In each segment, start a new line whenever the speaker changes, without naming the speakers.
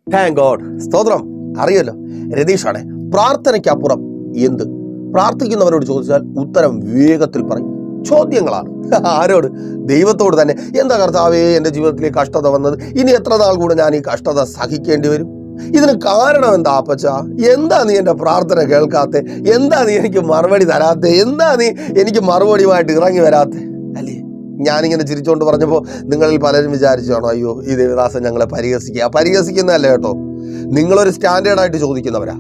Thank God. സ്തോത്രം. അറിയല്ലോ, രതീഷാണ്. പ്രാർത്ഥനയ്ക്കപ്പുറം എന്ത്? പ്രാർത്ഥിക്കുന്നവരോട് ചോദിച്ചാൽ ഉത്തരം വേഗത്തിൽ പറയും. ചോദ്യങ്ങളാണ്. ആരോട്? ദൈവത്തോട് തന്നെ. എന്താ കർത്താവേ എൻ്റെ ജീവിതത്തിലേക്ക് കഷ്ടത വന്നത്? ഇനി എത്ര നാൾ കൂടെ ഞാൻ ഈ കഷ്ടത സഹിക്കേണ്ടി വരും? ഇതിന് കാരണം എന്താ അപ്പച്ച? എന്താ നീ എൻ്റെ പ്രാർത്ഥന കേൾക്കാത്തെ? എന്താ നീ എനിക്ക് മറുപടി തരാത്തെ? എന്താ നീ എനിക്ക് മറുപടിയുമായിട്ട് ഇറങ്ങി വരാത്തെ? അല്ലേ? ഞാനിങ്ങനെ ചിരിച്ചുകൊണ്ട് പറഞ്ഞപ്പോൾ നിങ്ങളിൽ പലരും വിചാരിച്ചാണോ അയ്യോ ഈ ദേവദാസൻ ഞങ്ങളെ പരിഹസിക്കുന്നതല്ല കേട്ടോ. നിങ്ങളൊരു സ്റ്റാൻഡേർഡായിട്ട് ചോദിക്കുന്നവരാ.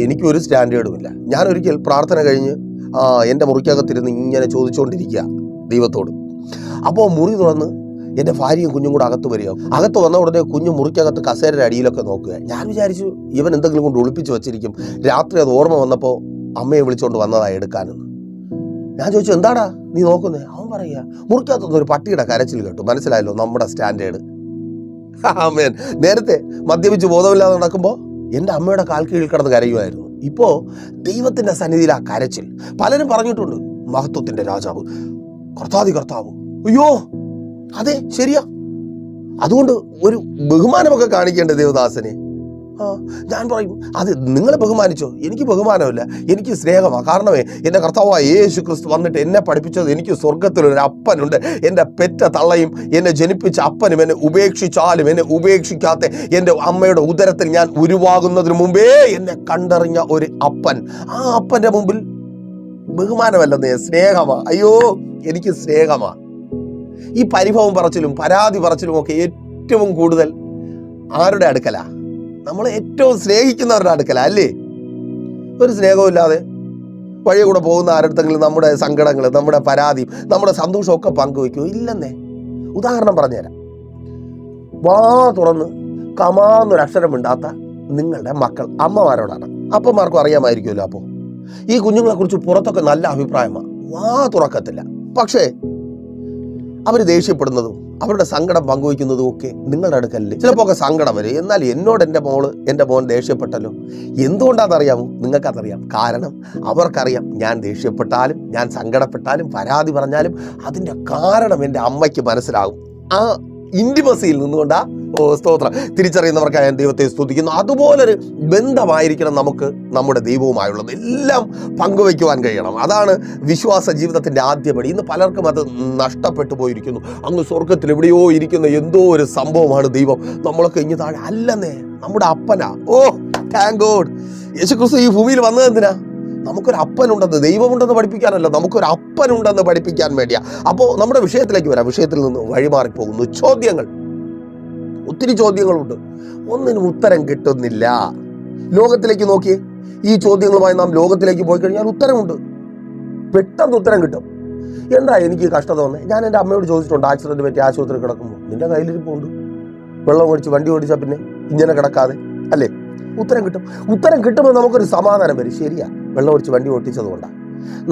എനിക്കൊരു സ്റ്റാൻഡേർഡുമില്ല. ഞാൻ ഒരിക്കൽ പ്രാർത്ഥന കഴിഞ്ഞ് എൻ്റെ മുറിക്കകത്തിരുന്ന് ഇങ്ങനെ ചോദിച്ചുകൊണ്ടിരിക്കുക ദൈവത്തോട്. അപ്പോൾ മുറി തുറന്ന് എൻ്റെ ഭാര്യയും കുഞ്ഞും കൂടെ അകത്ത് വരിക. അകത്ത് വന്ന ഉടനെ കുഞ്ഞ് മുറിക്കകത്ത് കസേരയുടെ അടിയിലൊക്കെ നോക്കുക. ഞാൻ വിചാരിച്ചു ഇവൻ എന്തെങ്കിലും കൊണ്ട് ഒളിപ്പിച്ച് വെച്ചിരിക്കും. രാത്രി അത് ഓർമ്മ വന്നപ്പോൾ അമ്മയെ വിളിച്ചുകൊണ്ട് വന്നതായി എടുക്കാനെന്ന്. ഞാൻ ചോദിച്ചു എന്താടാ നീ നോക്കുന്നേ? അവൻ പറയുക മുറിക്കകത്തുനിന്ന് ഒരു പട്ടിയുടെ കരച്ചിൽ കേട്ടു. മനസ്സിലായല്ലോ നമ്മുടെ സ്റ്റാൻഡേർഡ്. ആമേൻ. നേരത്തെ മദ്യപിച്ച് ബോധമില്ലാതെ നടക്കുമ്പോൾ എൻ്റെ അമ്മയുടെ കാൽ കീഴിൽ കിടന്ന് കരയുമായിരുന്നു. ഇപ്പോൾ ദൈവത്തിൻ്റെ സന്നിധിയിൽ ആ കരച്ചിൽ. പലരും പറഞ്ഞിട്ടുണ്ട് മഹത്വത്തിൻ്റെ രാജാവ്, കർത്താവ്. അയ്യോ അതെ, ശരിയാ. അതുകൊണ്ട് ഒരു ബഹുമാനമൊക്കെ കാണിക്കേണ്ട ദേവദാസനെ. ഞാൻ പറയും അത് നിങ്ങളെ ബഹുമാനിച്ചോ? എനിക്ക് ബഹുമാനമില്ല, എനിക്ക് സ്നേഹമാണ്. കാരണമേ എൻ്റെ കർത്താവായ യേശു ക്രിസ്തു വന്നിട്ട് എന്നെ പഠിപ്പിച്ചത് എനിക്ക് സ്വർഗത്തിലൊരു അപ്പനുണ്ട്. എൻ്റെ പെറ്റ തള്ളയും എന്നെ ജനിപ്പിച്ച അപ്പനും എന്നെ ഉപേക്ഷിച്ചാലും എന്നെ ഉപേക്ഷിക്കാത്ത എൻ്റെ അമ്മയുടെ ഉദരത്തിൽ ഞാൻ ഉരുവാകുന്നതിന് മുമ്പേ എന്നെ കണ്ടറിഞ്ഞ ഒരു അപ്പൻ. ആ അപ്പൻ്റെ മുമ്പിൽ ബഹുമാനമല്ലെന്നേ, സ്നേഹമാ. അയ്യോ എനിക്ക് സ്നേഹമാ. ഈ പരിഭവം പറച്ചിലും പരാതി പറച്ചിലും ഒക്കെ ഏറ്റവും കൂടുതൽ ആരുടെ അടുക്കലാ? നമ്മൾ ഏറ്റവും സ്നേഹിക്കുന്നവരുടെ അടുക്കല, അല്ലേ? ഒരു സ്നേഹമില്ലാതെ വഴി കൂടെ പോകുന്ന ആരുടെങ്കിലും നമ്മുടെ സങ്കടങ്ങൾ, നമ്മുടെ പരാതി, നമ്മുടെ സന്തോഷമൊക്കെ പങ്കുവയ്ക്കുമോ? ഇല്ലെന്നേ. ഉദാഹരണം പറഞ്ഞുതരാം. വാ തുറന്ന് കമാന്നൊരക്ഷരം മിണ്ടാത്ത നിങ്ങളുടെ മക്കൾ അമ്മമാരോടാണ്. അപ്പന്മാർക്കും അറിയാമായിരിക്കുമല്ലോ. അപ്പോൾ ഈ കുഞ്ഞുങ്ങളെ കുറിച്ച് പുറത്തൊക്കെ നല്ല അഭിപ്രായമാണ്. വാ തുറക്കത്തില്ല. പക്ഷേ അവർ ദേഷ്യപ്പെടുന്നതും അവരുടെ സങ്കടം പങ്കുവയ്ക്കുന്നതും ഒക്കെ നിങ്ങളുടെ അടുക്കല്ലേ. ചിലപ്പോൾ ഒക്കെ സങ്കടം വരും. എന്നാൽ എന്നോട് എൻ്റെ മോൻ ദേഷ്യപ്പെട്ടല്ലോ. എന്തുകൊണ്ടാണെന്നറിയാമോ? നിങ്ങൾക്കതറിയാം. കാരണം അവർക്കറിയാം ഞാൻ ദേഷ്യപ്പെട്ടാലും ഞാൻ സങ്കടപ്പെട്ടാലും പരാതി പറഞ്ഞാലും അതിൻ്റെ കാരണം എൻ്റെ അമ്മയ്ക്ക് മനസ്സിലാകും. ആ ഇൻറ്റിമസിയിൽ നിന്നുകൊണ്ടാ സ്തോത്രം തിരിച്ചറിയുന്നവർക്കായി ഞാൻ ദൈവത്തെ സ്തുതിക്കുന്നു. അതുപോലൊരു ബന്ധമായിരിക്കണം നമുക്ക് നമ്മുടെ ദൈവവുമായുള്ളത്. എല്ലാം പങ്കുവയ്ക്കുവാൻ കഴിയണം. അതാണ് വിശ്വാസ ജീവിതത്തിൻ്റെ ആദ്യപടി. ഇന്ന് പലർക്കും അത് നഷ്ടപ്പെട്ടു പോയിരിക്കുന്നു. അങ്ങ് സ്വർഗത്തിൽ എവിടെയോ ഇരിക്കുന്ന എന്തോ ഒരു സംഭവമാണ് ദൈവം. നമ്മളൊക്കെ ഇങ്ങ് താഴെ അല്ലെന്നേ, നമ്മുടെ അപ്പനാ. ഓ താങ്ക് ഗോഡ്. യേശുക്രിസ്തു ഈ ഭൂമിയിൽ വന്നത് എന്തിനാ? നമുക്കൊരു അപ്പനുണ്ടെന്ന്, ദൈവമുണ്ടെന്ന് പഠിപ്പിക്കാനല്ല, നമുക്കൊരു അപ്പനുണ്ടെന്ന് പഠിപ്പിക്കാൻ വേണ്ടിയാ. അപ്പോൾ നമ്മുടെ വിഷയത്തിലേക്ക് വരാം. വിഷയത്തിൽ നിന്ന് വഴിമാറിപ്പോകുന്നു. ചോദ്യങ്ങൾ, ഒത്തിരി ചോദ്യങ്ങളുണ്ട്. ഒന്നിനും ഉത്തരം കിട്ടുന്നില്ല. ലോകത്തിലേക്ക് നോക്കിയേ. ഈ ചോദ്യങ്ങളുമായി നാം ലോകത്തിലേക്ക് പോയി കഴിഞ്ഞാൽ ഉത്തരമുണ്ട്. പെട്ടെന്ന് ഉത്തരം കിട്ടും. എന്താ എനിക്ക് കഷ്ടത വന്നേ? ഞാൻ എൻ്റെ അമ്മയോട് ചോദിച്ചിട്ടുണ്ട്. ആക്സിഡന്റ് പറ്റി ആശുപത്രി കിടക്കുമ്പോൾ നിന്റെ കയ്യിലിരിപ്പുണ്ട്. വെള്ളം ഓടിച്ച് വണ്ടി ഓടിച്ചാൽ പിന്നെ ഇങ്ങനെ കിടക്കാതെ, അല്ലേ? ഉത്തരം കിട്ടും. ഉത്തരം കിട്ടുമ്പോൾ നമുക്കൊരു സമാധാനം വരും. ശരിയാ, വെള്ളം ഓടിച്ച് വണ്ടി ഓടിച്ചതുകൊണ്ടാണ്.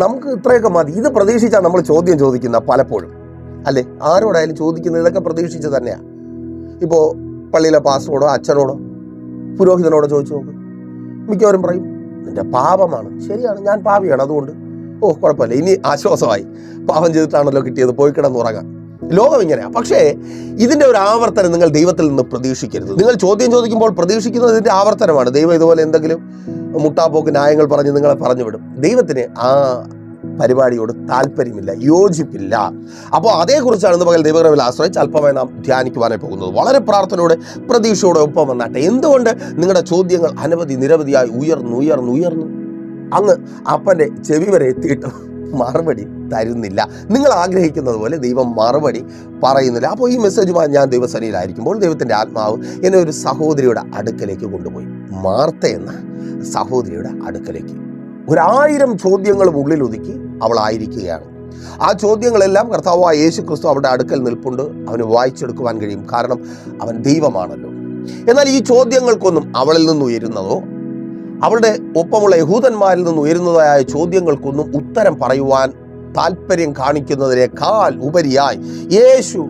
നമുക്ക് ഇത്രയൊക്കെ മതി. ഇത് പ്രതീക്ഷിച്ചാണ് നമ്മൾ ചോദ്യം ചോദിക്കുന്ന പലപ്പോഴും, അല്ലേ? ആരോടായാലും ചോദിക്കുന്നത് ഇതൊക്കെ പ്രതീക്ഷിച്ച് തന്നെയാണ്. ഇപ്പോൾ പള്ളിയിലെ പാസ്റ്ററോടോ അച്ഛനോടോ പുരോഹിതനോടോ ചോദിച്ചു നോക്ക്. മിക്കവരും പറയും നിന്റെ പാപമാണ്. ശരിയാണ്, ഞാൻ പാപിയാണ്, അതുകൊണ്ട് കുഴപ്പമില്ല, ഇനി ആശ്വാസമായി, പാപം ചെയ്തിട്ടാണല്ലോ കിട്ടിയത്, പോയി കിടന്നുറങ്ങാം. ലോകം ഇങ്ങനെയാണ്. പക്ഷേ ഇതിൻ്റെ ഒരു ആവർത്തനം നിങ്ങൾ ദൈവത്തിൽ നിന്ന് പ്രതീക്ഷിക്കരുത്. നിങ്ങൾ ചോദ്യം ചോദിക്കുമ്പോൾ പ്രതീക്ഷിക്കുന്നത് ഇതിൻ്റെ ആവർത്തനമാണ്. ദൈവം ഇതുപോലെ എന്തെങ്കിലും മുട്ടാപ്പോക്ക് ന്യായങ്ങൾ പറഞ്ഞ് നിങ്ങളെ പറഞ്ഞു വിടും. ദൈവത്തിന് ആ പരിപാടിയോട് താല്പര്യമില്ല, യോജിപ്പില്ല. അപ്പോൾ അതേക്കുറിച്ചാണ് ഇന്ന് പകൽ ദൈവകൃപയിൽ ആശ്രയിച്ച് അല്പമായി നാം ധ്യാനിക്കുവാനായി പോകുന്നത്. വളരെ പ്രാർത്ഥനയോടെ പ്രതീക്ഷയോടെ ഒപ്പം വന്നാട്ടെ. എന്തുകൊണ്ട് നിങ്ങളുടെ ചോദ്യങ്ങൾ നിരവധിയായി ഉയർന്നു അങ്ങ് അപ്പൻ്റെ ചെവി വരെ എത്തിയിട്ട് മറുപടി തരുന്നില്ല. നിങ്ങൾ ആഗ്രഹിക്കുന്നത് പോലെ ദൈവം മറുപടി പറയുന്നില്ല. അപ്പോൾ ഈ മെസ്സേജുമായി ഞാൻ ദൈവസന്നിധിയിലായിരിക്കുമ്പോൾ ദൈവത്തിൻ്റെ ആത്മാവ് എന്നെ ഒരു സഹോദരിയുടെ അടുക്കലേക്ക് കൊണ്ടുപോയി. മാർത്ത എന്ന സഹോദരിയുടെ അടുക്കലേക്ക്. 1000 ചോദ്യങ്ങളും ഉള്ളിൽ ഒതുക്കി അവളായിരിക്കുകയാണ്. ആ ചോദ്യങ്ങളെല്ലാം കർത്താവായ യേശു ക്രിസ്തു അവരുടെ അടുക്കൽ നിൽപ്പുണ്ട്. അവന് വായിച്ചെടുക്കുവാൻ കഴിയും. കാരണം അവൻ ദൈവമാണല്ലോ. എന്നാൽ ഈ ചോദ്യങ്ങൾക്കൊന്നും അവളിൽ നിന്ന് ഉയരുന്നതോ അവളുടെ ഒപ്പമുള്ള യഹൂദന്മാരിൽ നിന്ന് ഉയരുന്നതായ ചോദ്യങ്ങൾക്കൊന്നും ഉത്തരം പറയുവാൻ താല്പര്യം കാണിക്കുന്നതിനേക്കാൾ ഉപരിയായി യേശു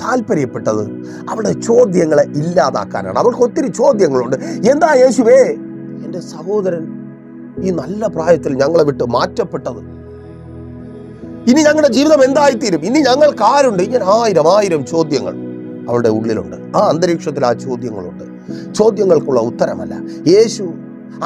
താല്പര്യപ്പെട്ടത് അവളുടെ ചോദ്യങ്ങളെ ഇല്ലാതാക്കാനാണ്. അവൾക്ക് ഒത്തിരി ചോദ്യങ്ങളുണ്ട്. എന്താ യേശുവേ എൻ്റെ സഹോദരൻ ഈ നല്ല പ്രായത്തിൽ ഞങ്ങളെ വിട്ട് മാറ്റപ്പെട്ടത്? ഇനി ഞങ്ങളുടെ ജീവിതം എന്തായിത്തീരും? ഇനി ഞങ്ങൾക്ക് ആരുണ്ട്? ഇങ്ങനെ 1000 ചോദ്യങ്ങൾ. അവളുടെ ഉള്ളിലുണ്ട്. ആ അന്തരീക്ഷത്തിൽ ആ ചോദ്യങ്ങളുണ്ട്. ചോദ്യങ്ങൾക്കുള്ള ഉത്തരമല്ല. യേശു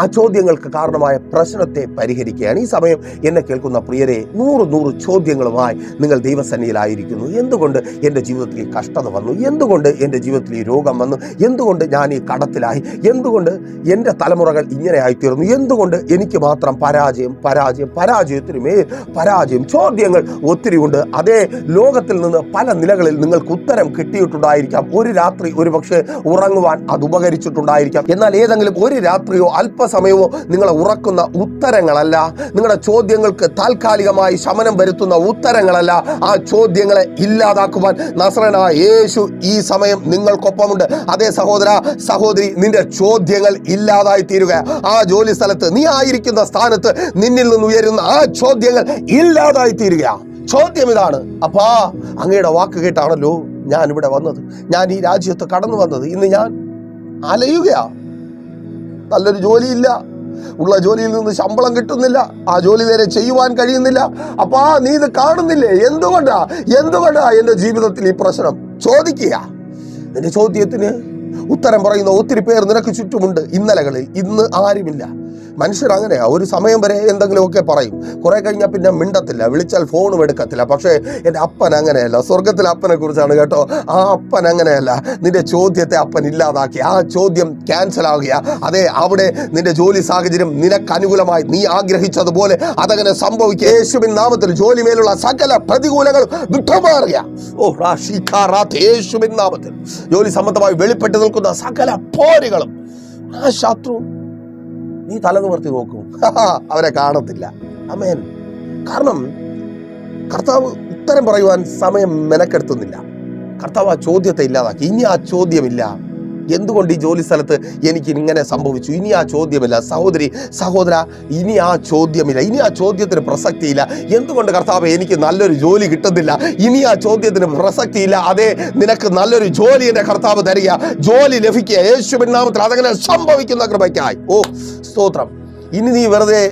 ആ ചോദ്യങ്ങൾക്ക് കാരണമായ പ്രശ്നത്തെ പരിഹരിക്കുകയാണ്. ഈ സമയം എന്നെ കേൾക്കുന്ന പ്രിയരെ, 100 ചോദ്യങ്ങളുമായി നിങ്ങൾ ദൈവസന്നിധിയിലായിരിക്കുന്നു. എന്തുകൊണ്ട് എൻ്റെ ജീവിതത്തിൽ ഈ കഷ്ടത വന്നു? എന്തുകൊണ്ട് എൻ്റെ ജീവിതത്തിൽ ഈ രോഗം വന്നു? എന്തുകൊണ്ട് ഞാൻ ഈ കടത്തിലായി? എന്തുകൊണ്ട് എൻ്റെ തലമുറകൾ ഇങ്ങനെ ആയിത്തീർന്നു? എന്തുകൊണ്ട് എനിക്ക് മാത്രം പരാജയത്തിന് മേൽ പരാജയം? ചോദ്യങ്ങൾ ഒത്തിരി ഉണ്ട്. അതേ ലോകത്തിൽ നിന്ന് പല നിലകളിൽ നിങ്ങൾക്ക് ഉത്തരം കിട്ടിയിട്ടുണ്ടായിരിക്കാം. ഒരു രാത്രി ഒരു പക്ഷേ ഉറങ്ങുവാൻ അത് ഉപകരിച്ചിട്ടുണ്ടായിരിക്കാം. എന്നാൽ ഏതെങ്കിലും ഒരു രാത്രിയോ അല്പസമയമോ നിങ്ങളെ ഉറക്കുന്ന ഉത്തരങ്ങളല്ല, നിങ്ങളുടെ ചോദ്യങ്ങൾക്ക് താൽക്കാലികമായി ശമനം വരുത്തുന്ന ഉത്തരങ്ങളല്ല. ആ ചോദ്യങ്ങളെ ഇല്ലാതാക്കുവാൻ നസറേയനായ യേശു ഈ സമയം നിങ്ങൾക്കൊപ്പമുണ്ട്. അതേ സഹോദര സഹോദരി, നിന്റെ ചോദ്യങ്ങൾ ഇല്ലാതായി തീരുക. ആ ജോലി സ്ഥലത്ത് നീ ആയിരിക്കുന്ന സ്ഥാനത്ത് നിന്നിൽ നിന്ന് ഉയരുന്ന ആ ചോദ്യങ്ങൾ ഇല്ലാതായി തീരുക. ചോദ്യം ഇതാണ്: അപ്പാ, അങ്ങയുടെ വാക്ക് കേട്ടാണല്ലോ ഞാൻ ഇവിടെ വന്നത്, ഞാൻ ഈ രാജ്യത്ത് കടന്നു വന്നത്. ഇന്ന് ഞാൻ അലയുകയാ. നല്ലൊരു ജോലിയില്ല, ഉള്ള ജോലിയിൽ നിന്ന് ശമ്പളം കിട്ടുന്നില്ല, ആ ജോലി നേരെ ചെയ്യുവാൻ കഴിയുന്നില്ല. അപ്പാ, നീ ഇത് കാണുന്നില്ലേ? എന്തുകൊണ്ടാ എൻ്റെ ജീവിതത്തിൽ ഈ പ്രശ്നം? ചോദിക്കുക. നിന്റെ ചോദ്യത്തിന് ഉത്തരം പറയുന്ന ഒത്തിരി പേർ നിനക്ക് ചുറ്റുമുണ്ട്. ഇന്നലകളിൽ ഇന്ന് ആരുമില്ല. മനുഷ്യർ അങ്ങനെയാ. ഒരു സമയം വരെ എന്തെങ്കിലുമൊക്കെ പറയും, കുറെ കഴിഞ്ഞാൽ പിന്നെ മിണ്ടത്തില്ല, വിളിച്ചാൽ ഫോണും എടുക്കത്തില്ല. പക്ഷേ എൻ്റെ അപ്പൻ അങ്ങനെയല്ല. സ്വർഗത്തിലെ അപ്പനെ കുറിച്ചാണ് കേട്ടോ. ആ അപ്പൻ അങ്ങനെയല്ല. നിന്റെ ചോദ്യത്തെ അപ്പൻ ഇല്ലാതാക്കി. ആ ചോദ്യം ക്യാൻസൽ ആകുക. അതെ, അവിടെ നിന്റെ ജോലി സാഹചര്യം നിനക്ക് അനുകൂലമായി നീ ആഗ്രഹിച്ചതുപോലെ അതങ്ങനെ സംഭവിക്കുക. യേശുവിൻ നാമത്തിൽ ജോലി മേലുള്ള സകല പ്രതികൂലങ്ങളും വിട്ടുമാറുക. യേശുവിൻ നാമത്തിൽ ജോലി സംബന്ധമായി വെളിപ്പെട്ട് നിൽക്കുന്ന സകല പോരുകളും ആ ശത്രു നീ തലനിവർത്തി നോക്കും, അവരെ കാണത്തില്ല. ആമേൻ. കാരണം കർത്താവ് ഉത്തരം പറയുവാൻ സമയം മെനക്കെടുത്തുന്നില്ല. കർത്താവ് ആ ചോദ്യത്തെ ഇല്ലാതാക്കി. ഇനി ആ ചോദ്യമില്ല. എന്തുകൊണ്ട് ഈ ജോലി സ്ഥലത്ത് എനിക്ക് ഇങ്ങനെ സംഭവിച്ചു? ഇനി ആ ചോദ്യമില്ല. സഹോദരി സഹോദര, ഇനി ആ ചോദ്യമില്ല. ഇനി ആ ചോദ്യത്തിന് പ്രസക്തിയില്ല. എന്തുകൊണ്ട് കർത്താവ് എനിക്ക് നല്ലൊരു ജോലി കിട്ടുന്നില്ല? ഇനി ആ ചോദ്യത്തിന് പ്രസക്തിയില്ല. അതേ, നിനക്ക് നല്ലൊരു ജോലി എൻ്റെ കർത്താവ് തരിക, ജോലി ലഭിക്കുക. യേശുവിൻ നാമത്തിൽ അതങ്ങനെ സംഭവിക്കുന്ന കൃപയ്ക്കായി. ഓ സ്തോത്രം. ഇനി നീ വെറുതെ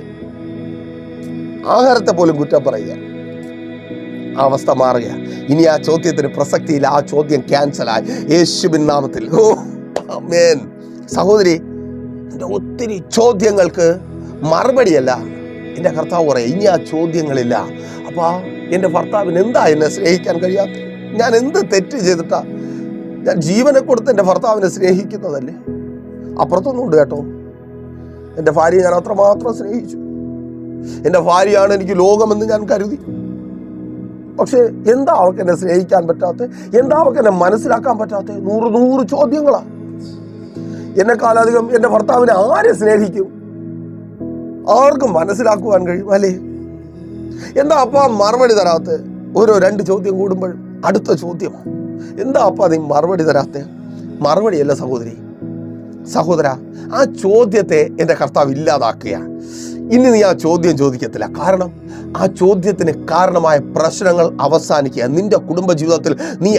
ആഹാരത്തെ പോലും കുറ്റം പറയുക, ആ അവസ്ഥ മാറുക. ഇനി ആ ചോദ്യത്തിന് പ്രസക്തിയില്ല. ആ ചോദ്യം ക്യാൻസലായി യേശുവിൻ നാമത്തിൽ. ഓ ആമേൻ. സഹോദരി, എൻ്റെ ഒത്തിരി ചോദ്യങ്ങൾക്ക് മറുപടിയല്ല എൻ്റെ കർത്താവ് പറയാം, ഇനി ആ ചോദ്യങ്ങളില്ല. അപ്പാ, എൻ്റെ ഭർത്താവിന് എന്താ എന്നെ സ്നേഹിക്കാൻ കഴിയാത്ത? ഞാൻ എന്ത് തെറ്റ് ചെയ്തിട്ടാ? ഞാൻ ജീവനെ കൊടുത്ത് എൻ്റെ ഭർത്താവിനെ സ്നേഹിക്കുന്നതല്ലേ? അപ്പുറത്തൊന്നുമുണ്ട് കേട്ടോ. എൻ്റെ ഭാര്യയെ ഞാൻ അത്രമാത്രം സ്നേഹിച്ചു. എൻ്റെ ഭാര്യയാണ് എനിക്ക് ലോകമെന്ന് ഞാൻ കരുതി. പക്ഷെ എന്താ അവർക്ക് എന്നെ സ്നേഹിക്കാൻ പറ്റാത്ത? എന്താ അവർക്ക് എന്നെ മനസ്സിലാക്കാൻ പറ്റാത്ത? 100 ചോദ്യങ്ങളാ. എന്നെക്കാളധികം എൻ്റെ ഭർത്താവിനെ ആരെ സ്നേഹിക്കും? ആർക്കും മനസ്സിലാക്കുവാൻ കഴിയും അല്ലേ? എന്താ അപ്പ മറുപടി തരാത്ത? ഓരോ 2 ചോദ്യം കൂടുമ്പോഴും അടുത്ത ചോദ്യമാണ്. എന്താ അപ്പ നീ മറുപടി തരാത്ത? മറുപടിയല്ല സഹോദര, ആ ചോദ്യത്തെ എൻ്റെ കർത്താവ് ഇല്ലാതാക്കുക. ഇനി നീ ആ ചോദ്യം ചോദിക്കത്തില്ല. കാരണം ആ ചോദ്യത്തിന് കാരണമായ പ്രശ്നങ്ങൾ അവസാനിക്കുക. നിന്റെ കുടുംബജീവിതത്തിൽ നീ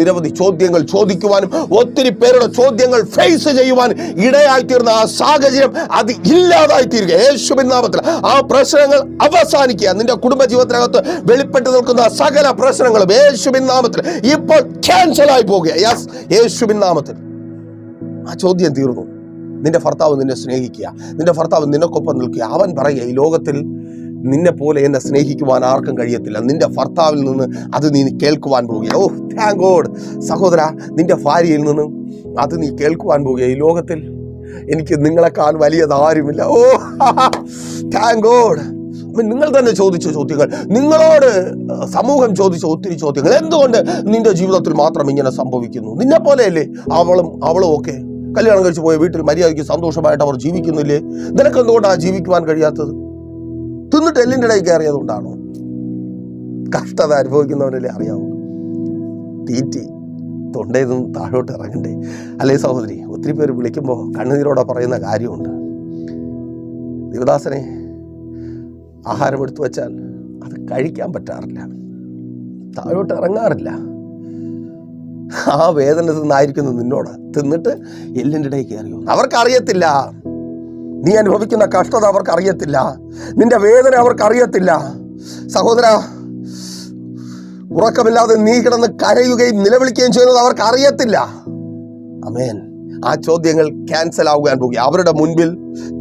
നിരവധി ചോദ്യങ്ങൾ ചോദിക്കുവാനും ഒത്തിരി പേരുടെ ചോദ്യങ്ങൾ ഫേസ് ചെയ്യുവാനും ഇടയായിത്തീർന്ന ആ സാഹചര്യം അത് ഇല്ലാതായിത്തീരുക യേശുവിൻ നാമത്തിൽ. ആ പ്രശ്നങ്ങൾ അവസാനിക്കുക. നിന്റെ കുടുംബജീവിതത്തിനകത്ത് വെളിപ്പെട്ട് നിൽക്കുന്ന സകല പ്രശ്നങ്ങളും യേശുവിൻ നാമത്തിൽ ഇപ്പോൾ ക്യാൻസലായി പോകുക. യെസ്, യേശുവിൻ നാമത്തിൽ ആ ചോദ്യം തീർന്നു. നിന്റെ ഭർത്താവ് നിന്നെ സ്നേഹിക്കുക, നിന്റെ ഭർത്താവ് നിനക്കൊപ്പം നിൽക്കുക. അവൻ പറയുക, ഈ ലോകത്തിൽ നിന്നെ പോലെ എന്നെ സ്നേഹിക്കുവാൻ ആർക്കും കഴിയത്തില്ല. നിന്റെ ഭർത്താവിൽ നിന്ന് അത് നീ കേൾക്കുവാൻ പോവുക. ഓ താങ്ക് ഗോഡ്. സഹോദര, നിന്റെ ഭാര്യയിൽ നിന്നും അത് നീ കേൾക്കുവാൻ പോവുക. ഈ ലോകത്തിൽ എനിക്ക് നിങ്ങളെക്കാൾ വലിയതാരുമില്ല. ഓ താങ്ക് ഗോഡ്. നിങ്ങൾ തന്നെ ചോദിച്ച ചോദ്യങ്ങൾ, നിങ്ങളോട് സമൂഹം ചോദിച്ച ഒത്തിരി ചോദ്യങ്ങൾ. എന്തുകൊണ്ട് നിന്റെ ജീവിതത്തിൽ മാത്രം ഇങ്ങനെ സംഭവിക്കുന്നു? നിന്നെ പോലെയല്ലേ അവളും ഒക്കെ കല്യാണം കഴിച്ച് പോയ വീട്ടിൽ മര്യാദയ്ക്ക് സന്തോഷമായിട്ട് അവർ ജീവിക്കുന്നില്ലേ? നിനക്ക് എന്തുകൊണ്ടാണ് ജീവിക്കുവാൻ കഴിയാത്തത്? തിന്നിട്ട് എല്ലിൻ്റെ ഇടയിൽ കയറിയതുകൊണ്ടാണോ? കഷ്ടത അനുഭവിക്കുന്നവരല്ലേ അറിയാവൂ. തീറ്റി തൊണ്ടയിൽ നിന്ന് താഴോട്ട് ഇറങ്ങണ്ടേ അല്ലേ സഹോദരി? ഒത്തിരി പേര് വിളിക്കുമ്പോൾ കണ്ണുനീരോടെ പറയുന്ന കാര്യമുണ്ട്. ദേവദാസനെ, ആഹാരം എടുത്തു വച്ചാൽ അത് കഴിക്കാൻ പറ്റാറില്ല, താഴോട്ട് ഇറങ്ങാറില്ല. ആ വേദന തിന്നായിരിക്കുന്നു നിന്നോട്. തിന്നിട്ട് എല്ലിൻ്റെ ഇടയിൽ കയറിയോ? അവർക്കറിയത്തില്ല. നീ അനുഭവിക്കുന്ന കഷ്ടത അവർക്കറിയത്തില്ല. നിന്റെ വേദന അവർക്കറിയത്തില്ല. സഹോദര, ഉറക്കമില്ലാതെ നീ കിടന്ന് കരയുകയും നിലവിളിക്കുകയും ചെയ്യുന്നത് അവർക്ക് അറിയത്തില്ല. ആമേൻ. ആ ചോദ്യങ്ങൾ ക്യാൻസൽ ആവുവാൻ പോകുക. അവരുടെ മുൻപിൽ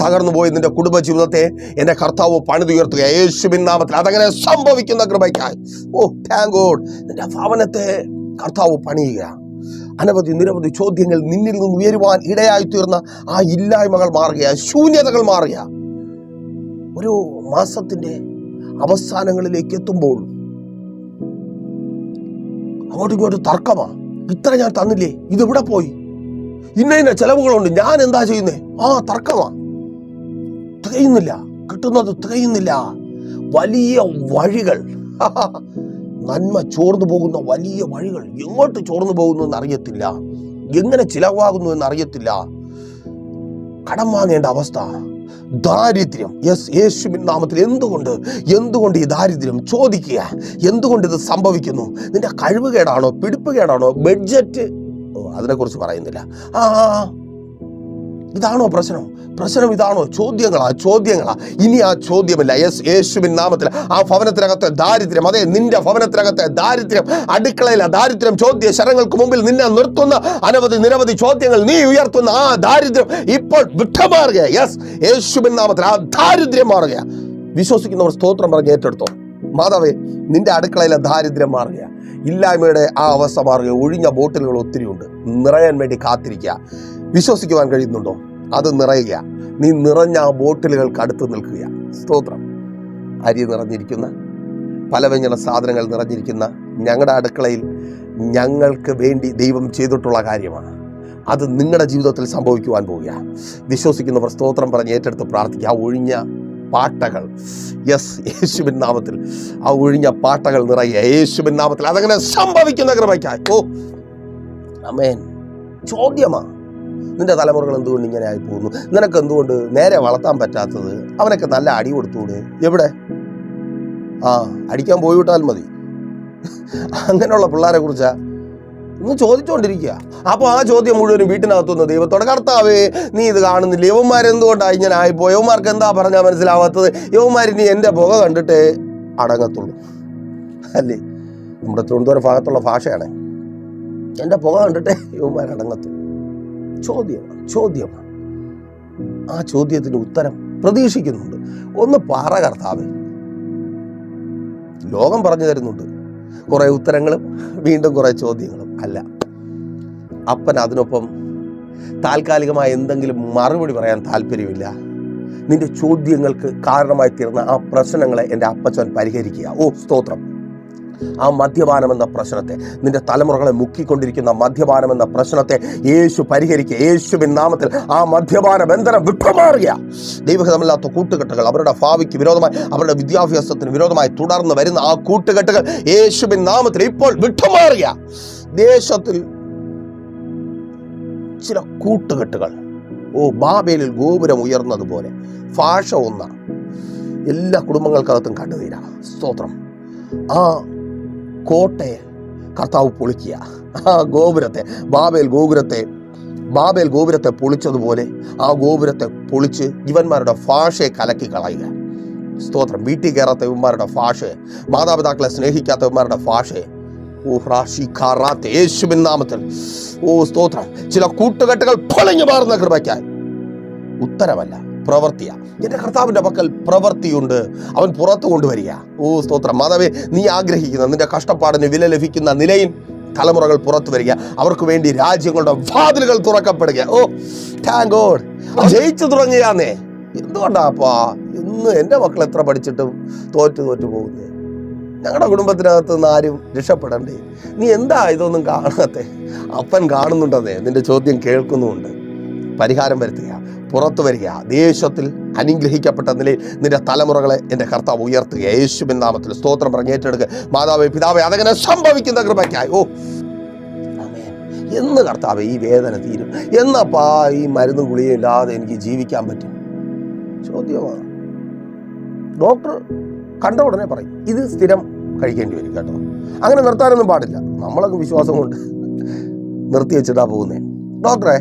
തകർന്നു പോയി നിന്റെ കുടുംബ ജീവിതത്തെ എന്റെ കർത്താവ് പണിതുയർത്തുക യേശുവിൻ നാമത്തിൽ. അതങ്ങനെ സംഭവിക്കുന്ന കൃപയ്ക്കായി. Thank God. നിന്റെ ഭവനത്തെ കർത്താവ് പണിയുക. നിരവധി ചോദ്യങ്ങൾ നിന്നിൽ നിന്ന് ഉയരുവാൻ ഇടയായി തീർന്ന ആ ഇല്ലായ്മകൾ മാറുക, ശൂന്യതകൾ മാറുക. ഒരു മാസത്തിന്റെ അവസാനങ്ങളിലേക്ക് എത്തുമ്പോൾ അങ്ങോട്ടും ഇങ്ങോട്ടും തർക്കമാ. ഇത്ര ഞാൻ തന്നില്ലേ, ഇതെവിടെ പോയി, ഇന്ന ചെലവുകളുണ്ട്, ഞാൻ എന്താ ചെയ്യുന്നേ? തർക്കമാ. തികയുന്നില്ല, കിട്ടുന്നത് തികയുന്നില്ല. വലിയ വഴികൾ, നന്മ ചോർന്നു പോകുന്ന വലിയ വഴികൾ. എങ്ങോട്ട് ചോർന്നു പോകുന്നു എന്ന് അറിയത്തില്ല, എങ്ങനെ ചിലവാകുന്നു എന്ന് അറിയത്തില്ല. കടം വാങ്ങേണ്ട അവസ്ഥ, ദാരിദ്ര്യം. യേശുവിൻ നാമത്തിൽ എന്തുകൊണ്ട് ഈ ദാരിദ്ര്യം? ചോദിക്കുക, എന്തുകൊണ്ട് ഇത് സംഭവിക്കുന്നു? നിന്റെ കഴിവുകേടാണോ, പിടിപ്പുകേടാണോ, ബഡ്ജറ്റ്? അതിനെക്കുറിച്ച് പറയുന്നില്ല. ഇതാണോ പ്രശ്നം? ഇതാണോ? ചോദ്യങ്ങളാ. ഇനി ആ ചോദ്യമില്ല. യേശുവിൻ നാമത്തിൽ ആ ഭവനത്തിനകത്തെ ദാരിദ്ര്യം, അതെ നിന്റെ ഭവനത്തിനകത്തെ ദാരിദ്ര്യം, അടുക്കളയിലെ ദാരിദ്ര്യം, ചോദ്യ ശരങ്ങൾക്ക് മുമ്പിൽ നിന്നെ നിർത്തുന്ന നിരവധി ചോദ്യങ്ങൾ, നീ ഉയർത്തുന്ന ആ ദാരിദ്ര്യം ഇപ്പോൾ വിട്ടുമാറുക. യേശുവിൻ നാമത്തിൽ ആ ദാരിദ്ര്യം മാറുക. വിശ്വസിക്കുന്നവർ സ്തോത്രം പറഞ്ഞ് ഏറ്റെടുത്തോ. മാതാവേ, നിന്റെ അടുക്കളയിലെ ദാരിദ്ര്യം മാറുക, ഇല്ലായ്മയുടെ ആ അവസ്ഥ മാറുക. ഒഴിഞ്ഞ ബോട്ടിലുകൾ ഒത്തിരി ഉണ്ട്, നിറയാൻ വേണ്ടി കാത്തിരിക്കുക. വിശ്വസിക്കുവാൻ കഴിയുന്നുണ്ടോ? അത് നിറയുക. നീ നിറഞ്ഞ ആ ബോട്ടിലുകൾക്ക് അടുത്ത് നിൽക്കുക. സ്തോത്രം. അരി നിറഞ്ഞിരിക്കുന്ന, പലവ്യഞ്ജന സാധനങ്ങൾ നിറഞ്ഞിരിക്കുന്ന ഞങ്ങളുടെ അടുക്കളയിൽ ഞങ്ങൾക്ക് വേണ്ടി ദൈവം ചെയ്തിട്ടുള്ള കാര്യമാണ്. അത് നിങ്ങളുടെ ജീവിതത്തിൽ സംഭവിക്കുവാൻ പോവുക. വിശ്വസിക്കുന്നവർ സ്തോത്രം പറഞ്ഞ് ഏറ്റെടുത്ത് പ്രാർത്ഥിക്കുക. ആ ഒഴിഞ്ഞ പാട്ടകൾ, യേശുവിൻ നാമത്തിൽ ആ ഒഴിഞ്ഞ പാട്ടകൾ നിറയുക. യേശുവിൻ നാമത്തിൽ അതങ്ങനെ സംഭവിക്കുന്ന കൃപയ്ക്കായി. ആമേൻ. ചോദ്യമാ, നിന്റെ തലമുറകൾ എന്തുകൊണ്ട് ഇങ്ങനെ ആയി പോകുന്നു? നിനക്ക് എന്തുകൊണ്ട് നേരെ വളർത്താൻ പറ്റാത്തത്? അവനൊക്കെ നല്ല അടി കൊടുത്തൂടെ? എവിടെ? അടിക്കാൻ പോയിവിട്ടാൽ മതി. അങ്ങനെയുള്ള പിള്ളേരെ കുറിച്ചാ ഇന്ന് ചോദിച്ചുകൊണ്ടിരിക്കുക. അപ്പോൾ ആ ചോദ്യം മുഴുവനും വീട്ടിനകത്തുനിന്ന് ദൈവത്തോടെ, കർത്താവേ നീ ഇത് കാണുന്നില്ല, യവന്മാരെന്തുകൊണ്ടാണ് ഇങ്ങനെ ആയിപ്പോ? യവന്മാർക്ക് എന്താ പറഞ്ഞാൽ മനസ്സിലാവാത്തത്? യവന്മാരിനി എൻ്റെ പുക കണ്ടിട്ടേ അടങ്ങത്തുള്ളൂ. അല്ലേ? നമ്മുടെ തിരുവനന്തപുരം ഭാഗത്തുള്ള ഭാഷയാണ്. എൻ്റെ പുക കണ്ടിട്ടേ യവന്മാരടങ്ങത്തുള്ളൂ. ചോദ്യമാണ്. ആ ചോദ്യത്തിന് ഉത്തരം പ്രതീക്ഷിക്കുന്നുണ്ട്. ഒന്ന് പറ കർത്താവേ. ലോകം പറഞ്ഞു തരുന്നുണ്ട് കുറെ ഉത്തരങ്ങളും വീണ്ടും കുറെ ചോദ്യങ്ങളും. അല്ല, അപ്പൻ അതിനൊപ്പം താൽക്കാലികമായ എന്തെങ്കിലും മറുപടി പറയാൻ താല്പര്യമില്ല. നിന്റെ ചോദ്യങ്ങൾക്ക് കാരണമായി തീർന്ന ആ പ്രശ്നങ്ങളെ എൻ്റെ അപ്പച്ചൻ പരിഹരിക്കുക. സ്തോത്രം. ആ മദ്യപാനം എന്ന പ്രശ്നത്തെ, നിന്റെ തലമുറകളെ മുക്കിക്കൊണ്ടിരിക്കുന്ന മദ്യപാനം എന്ന പ്രശ്നത്തെ യേശു പരിഹരിക്കുക. യേശുവിൻ നാമത്തിൽ ആ മദ്യപാന ബന്ധനം വിട്ടുമാറുക. ദൈവഹിതമില്ലാത്ത കൂട്ടുകെട്ടുകൾ, അവരുടെ ഭാവിക്ക് വിരോധമായി, അവരുടെ വിദ്യാഭ്യാസത്തിന് വിരോധമായി തുടർന്ന് വരുന്ന ആ കൂട്ടുകെട്ടുകൾ യേശുവിൻ നാമത്തിൽ ഇപ്പോൾ വിട്ടുമാറുക. ദേശത്തിൽ ചില കൂട്ടുകെട്ടുകൾ ബാബേലിൽ ഗോപുരം ഉയർന്നതുപോലെ ഭാഷ ഒന്ന എല്ലാ കുടുംബങ്ങൾക്കകത്തും കണ്ടുതീരാ. സ്തോത്രം. ആ കോട്ടയെ കർത്താവ് പൊളിക്കുക. ആ ഗോപുരത്തെ, ബാബേൽ ഗോപുരത്തെ പൊളിച്ചതുപോലെ ആ ഗോപുരത്തെ പൊളിച്ച് ഇവന്മാരുടെ ഭാഷയെ കലക്കി കളയുക. സ്തോത്രം. വീട്ടിൽ കയറാത്ത ഇവന്മാരുടെ ഭാഷയെ, മാതാപിതാക്കളെ സ്നേഹിക്കാത്ത ഇവന്മാരുടെ ഭാഷയെ യേശുവിൻ നാമത്തിൽ സ്തോത്രം. ചില കൂട്ടുകെട്ടുകൾ പൊളിഞ്ഞു മാറുന്ന കൃപയ്ക്കായി. ഉത്തരമല്ല, പ്രവൃത്തിയാ. എൻ്റെ കർത്താവിൻ്റെ പക്കൽ പ്രവൃത്തിയുണ്ട്, അവൻ പുറത്തു കൊണ്ടുവരിക. സ്തോത്രം. മാതാവേ, നീ ആഗ്രഹിക്കുന്ന നിന്റെ കഷ്ടപ്പാടിന് വില ലഭിക്കുന്ന നിലയിൽ തലമുറകൾ പുറത്തു വരിക. അവർക്ക് വേണ്ടി രാജ്യങ്ങളുടെ വാതിലുകൾ തുറക്കപ്പെടുക. Thank God. ജയിച്ചു തുടങ്ങിയാന്നേ. എന്തുകൊണ്ടാപ്പാ ഇന്ന് എൻ്റെ മക്കൾ എത്ര പഠിച്ചിട്ടും തോറ്റു പോകുന്നേ? ഞങ്ങളുടെ കുടുംബത്തിനകത്ത് നിന്ന് ആരും രക്ഷപ്പെടണ്ടേ? നീ എന്താ ഇതൊന്നും കാണാത്തെ? അപ്പൻ കാണുന്നുണ്ടെന്നേ. നിന്റെ ചോദ്യം കേൾക്കുന്നുമുണ്ട്. പരിഹാരം വരുത്തുക, പുറത്തു വരിക. ദേശത്തിൽ അനുഗ്രഹിക്കപ്പെട്ട നിലയിൽ നിന്റെ തലമുറകളെ എൻ്റെ കർത്താവ് ഉയർത്തുക. യേശുവിൻ നാമത്തിൽ സ്തോത്രം പറഞ്ഞ് ഏറ്റെടുക്കുക. മാതാവേ, പിതാവേ, അതങ്ങനെ സംഭവിക്കുന്ന കൃപയ്ക്കായി. എന്ന് കർത്താവേ ഈ വേദന തീരും? എന്നപ്പാ ഈ മരുന്നും ഗുളിയും ഇല്ലാതെ എനിക്ക് ജീവിക്കാൻ പറ്റും? ചോദ്യമാണ്. ഡോക്ടർ കണ്ട ഉടനെ പറയും ഇത് സ്ഥിരം കഴിക്കേണ്ടി വരും കേട്ടോ. അങ്ങനെ നിർത്താനൊന്നും പാടില്ല. നമ്മളൊക്കെ വിശ്വാസം കൊണ്ട് നിർത്തി വെച്ചിട്ടാ പോകുന്നേ. ഡോക്ടറെ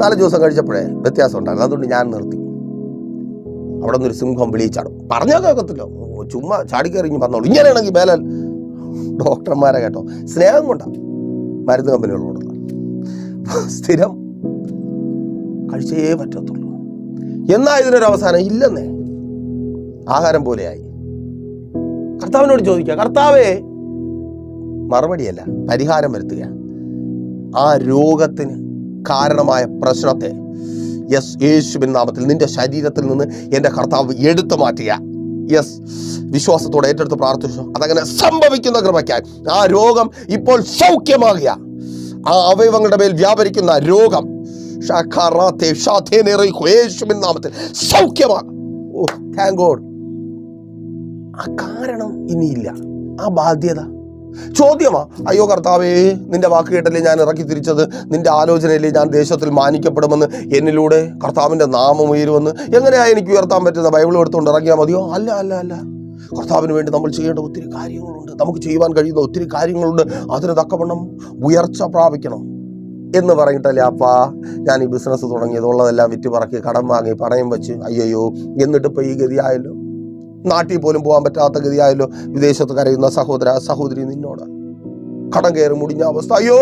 4 ദിവസം കഴിച്ചപ്പോഴേ വ്യത്യാസം ഉണ്ടായിരുന്നു, അതുകൊണ്ട് ഞാൻ നിർത്തി. അവിടെ നിന്നൊരു സിംഹം വിളിച്ചാടും. പറഞ്ഞാൽ കേൾക്കത്തില്ല, ചുമ്മാ ചാടിക്കറിഞ്ഞ് പറഞ്ഞോളൂ. ഇങ്ങനെയാണെങ്കിൽ മേലാൽ ഡോക്ടർമാരെ കേട്ടോ, സ്നേഹം കൊണ്ടാണ് മരുന്ന് കമ്പനികളോടുള്ള. സ്ഥിരം കഴിച്ചേ പറ്റത്തുള്ളൂ. എന്നാ ഇതിനൊരു അവസാനം ഇല്ലെന്നേ, ആഹാരം പോലെയായി. കർത്താവിനോട് ചോദിക്കുക, കർത്താവേ, മറുപടിയല്ല, പരിഹാരം വരുത്തുക. ആ രോഗത്തിന് കാരണമായ പ്രശ്നത്തെ യേശുവിൻ നാമത്തിൽ നിന്റെ ശരീരത്തിൽ നിന്ന് എൻ്റെ കർത്താവ് എടുത്തു മാറ്റുക. വിശ്വാസത്തോടെ ഏറ്റെടുത്ത് പ്രാർത്ഥിച്ചു. അതങ്ങനെ സംഭവിക്കുന്ന കൃപയ്ക്കായി ആ രോഗം ഇപ്പോൾ സൗഖ്യമാകുക. ആ അവയവങ്ങളുടെ മേൽ വ്യാപരിക്കുന്ന രോഗം യേശുവിൻ നാമത്തിൽ സൗഖ്യമാകും. Thank God. ആ കാരണം ഇനിയില്ല, ആ ബാധ്യത. ചോദ്യമാ, അയ്യോ കർത്താവേ, നിന്റെ വാക്ക് കേട്ടല്ലേ ഞാൻ ഇറക്കി തിരിച്ചത്, നിന്റെ ആലോചനയില്ലേ ഞാൻ ദേശത്തിൽ മാനിക്കപ്പെടുമെന്ന്, എന്നിലൂടെ കർത്താവിൻ്റെ നാമം ഉയരുമെന്ന്. എങ്ങനെയാ എനിക്ക് ഉയർത്താൻ പറ്റുന്ന? ബൈബിൾ എടുത്തുകൊണ്ട് ഇറങ്ങിയാൽ മതിയോ? അല്ല അല്ല അല്ല. കർത്താവിന് വേണ്ടി നമ്മൾ ചെയ്യേണ്ട ഒത്തിരി കാര്യങ്ങളുണ്ട്, നമുക്ക് ചെയ്യുവാൻ കഴിയുന്ന ഒത്തിരി കാര്യങ്ങളുണ്ട്. അതിന് തക്കവണ്ണം ഉയർച്ച പ്രാപിക്കണം എന്ന് പറഞ്ഞിട്ടല്ലേ അപ്പാ ഞാൻ ഈ ബിസിനസ് തുടങ്ങിയത്, ഉള്ളതെല്ലാം വിറ്റ് പറക്കി കടം വാങ്ങി പണയം വെച്ച്, അയ്യോ എന്നിട്ടിപ്പോൾ ഈ ഗതിയായല്ലോ, നാട്ടിൽ പോലും പോകാൻ പറ്റാത്ത ഗതിയായല്ലോ. വിദേശത്ത് കരയുന്ന സഹോദര സഹോദരി, നിന്നോട് കടം കയറി മുടിഞ്ഞ അവസ്ഥ. അയ്യോ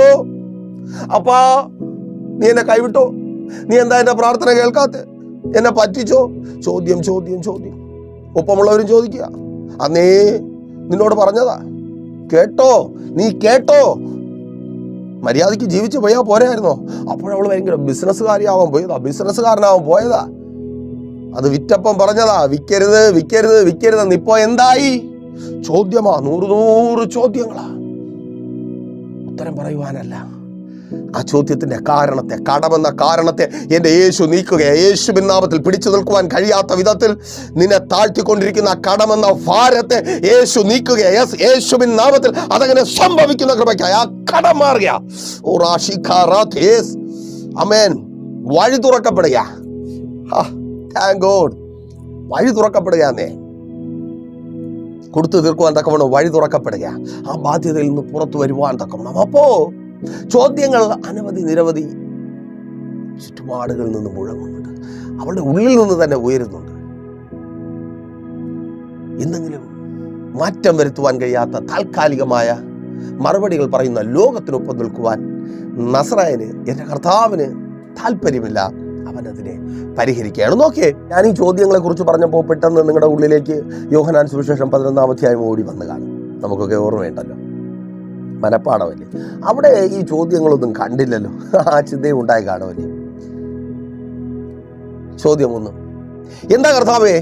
അപ്പാ, നീ എന്നെ കൈവിട്ടോ? നീ എന്താ എൻ്റെ പ്രാർത്ഥന കേൾക്കാത്ത? എന്നെ പറ്റിച്ചോ? ചോദ്യം ചോദ്യം ചോദ്യം. ഒപ്പമുള്ളവരും ചോദിക്കുക. അന്നേ നിന്നോട് പറഞ്ഞതാ, കേട്ടോ, നീ കേട്ടോ, മര്യാദയ്ക്ക് ജീവിച്ചു പോയാ പോരായിരുന്നോ? അപ്പോഴവൾ ഭയങ്കര ബിസിനസ്സുകാരിയാവാൻ പോയതാ, ബിസിനസ്സുകാരനാവാൻ പോയതാ. അത് വിറ്റപ്പം പറഞ്ഞതാ, വിൽക്കരുത് വിൽക്കരുത് വിൽക്കരുതെന്ന്. ഇപ്പോ എന്തായി? ചോദ്യമാ, 100 ചോദ്യങ്ങളാ. ഉത്തരം പറയുവാനല്ല, ആ ചോദ്യത്തിന്റെ കാരണത്തെ, കടമെന്ന കാരണത്തെ എൻ്റെ യേശു നീക്കുക. യേശുവിൻ നാമത്തിൽ പിടിച്ചു നിൽക്കുവാൻ കഴിയാത്ത വിധത്തിൽ നിന്നെ താഴ്ത്തിക്കൊണ്ടിരിക്കുന്ന കടമെന്ന ഭാരത്തെ യേശു നീക്കുക. യേശുവിൻ നാമത്തിൽ അതങ്ങനെ സംഭവിക്കുന്ന കൃപയ്ക്കായി ആ കടം മാറുക. ആമേൻ. വഴി തുറക്കപ്പെടുക. Thank God. വഴി തുറക്കപ്പെടുകയാന്നേ, കൊടുത്തു തീർക്കുവാൻ തക്കവണ്ണം വഴി തുറക്കപ്പെടുക. ആ ബാധ്യതയിൽ നിന്ന് പുറത്തു വരുവാൻ തക്കവണ്ണം. അപ്പോ ചോദ്യങ്ങൾ അനവധി നിരവധി ചുറ്റുപാടുകളിൽ നിന്ന് മുഴങ്ങുന്നുണ്ട്, അവളുടെ ഉള്ളിൽ നിന്ന് തന്നെ ഉയരുന്നുണ്ട്. എന്തെങ്കിലും മാറ്റം വരുത്തുവാൻ കഴിയാത്ത താൽക്കാലികമായ മറുപടികൾ പറയുന്ന ലോകത്തിനൊപ്പം നിൽക്കുവാൻ നസറായന്, എൻ്റെ കർത്താവിന് താല്പര്യമില്ല. അവനതിനെ പരിഹരിക്കുകയാണ്. നോക്കിയേ, ഞാൻ ഈ ചോദ്യങ്ങളെ കുറിച്ച് പറഞ്ഞപ്പോൾ പെട്ടെന്ന് നിങ്ങളുടെ ഉള്ളിലേക്ക് യോഹന്നാൻ സുവിശേഷം 11-ാം അധ്യായം ഓടി വന്ന് കാണും. നമുക്കൊക്കെ ഓർമ്മയുണ്ടല്ലോ, മനപ്പാടമല്ലേ. അവിടെ ഈ ചോദ്യങ്ങളൊന്നും കണ്ടില്ലല്ലോ, ആ ചിന്തയും ഉണ്ടായി കാണുമല്ലേ. ചോദ്യം 1, എന്താ കർത്താവേ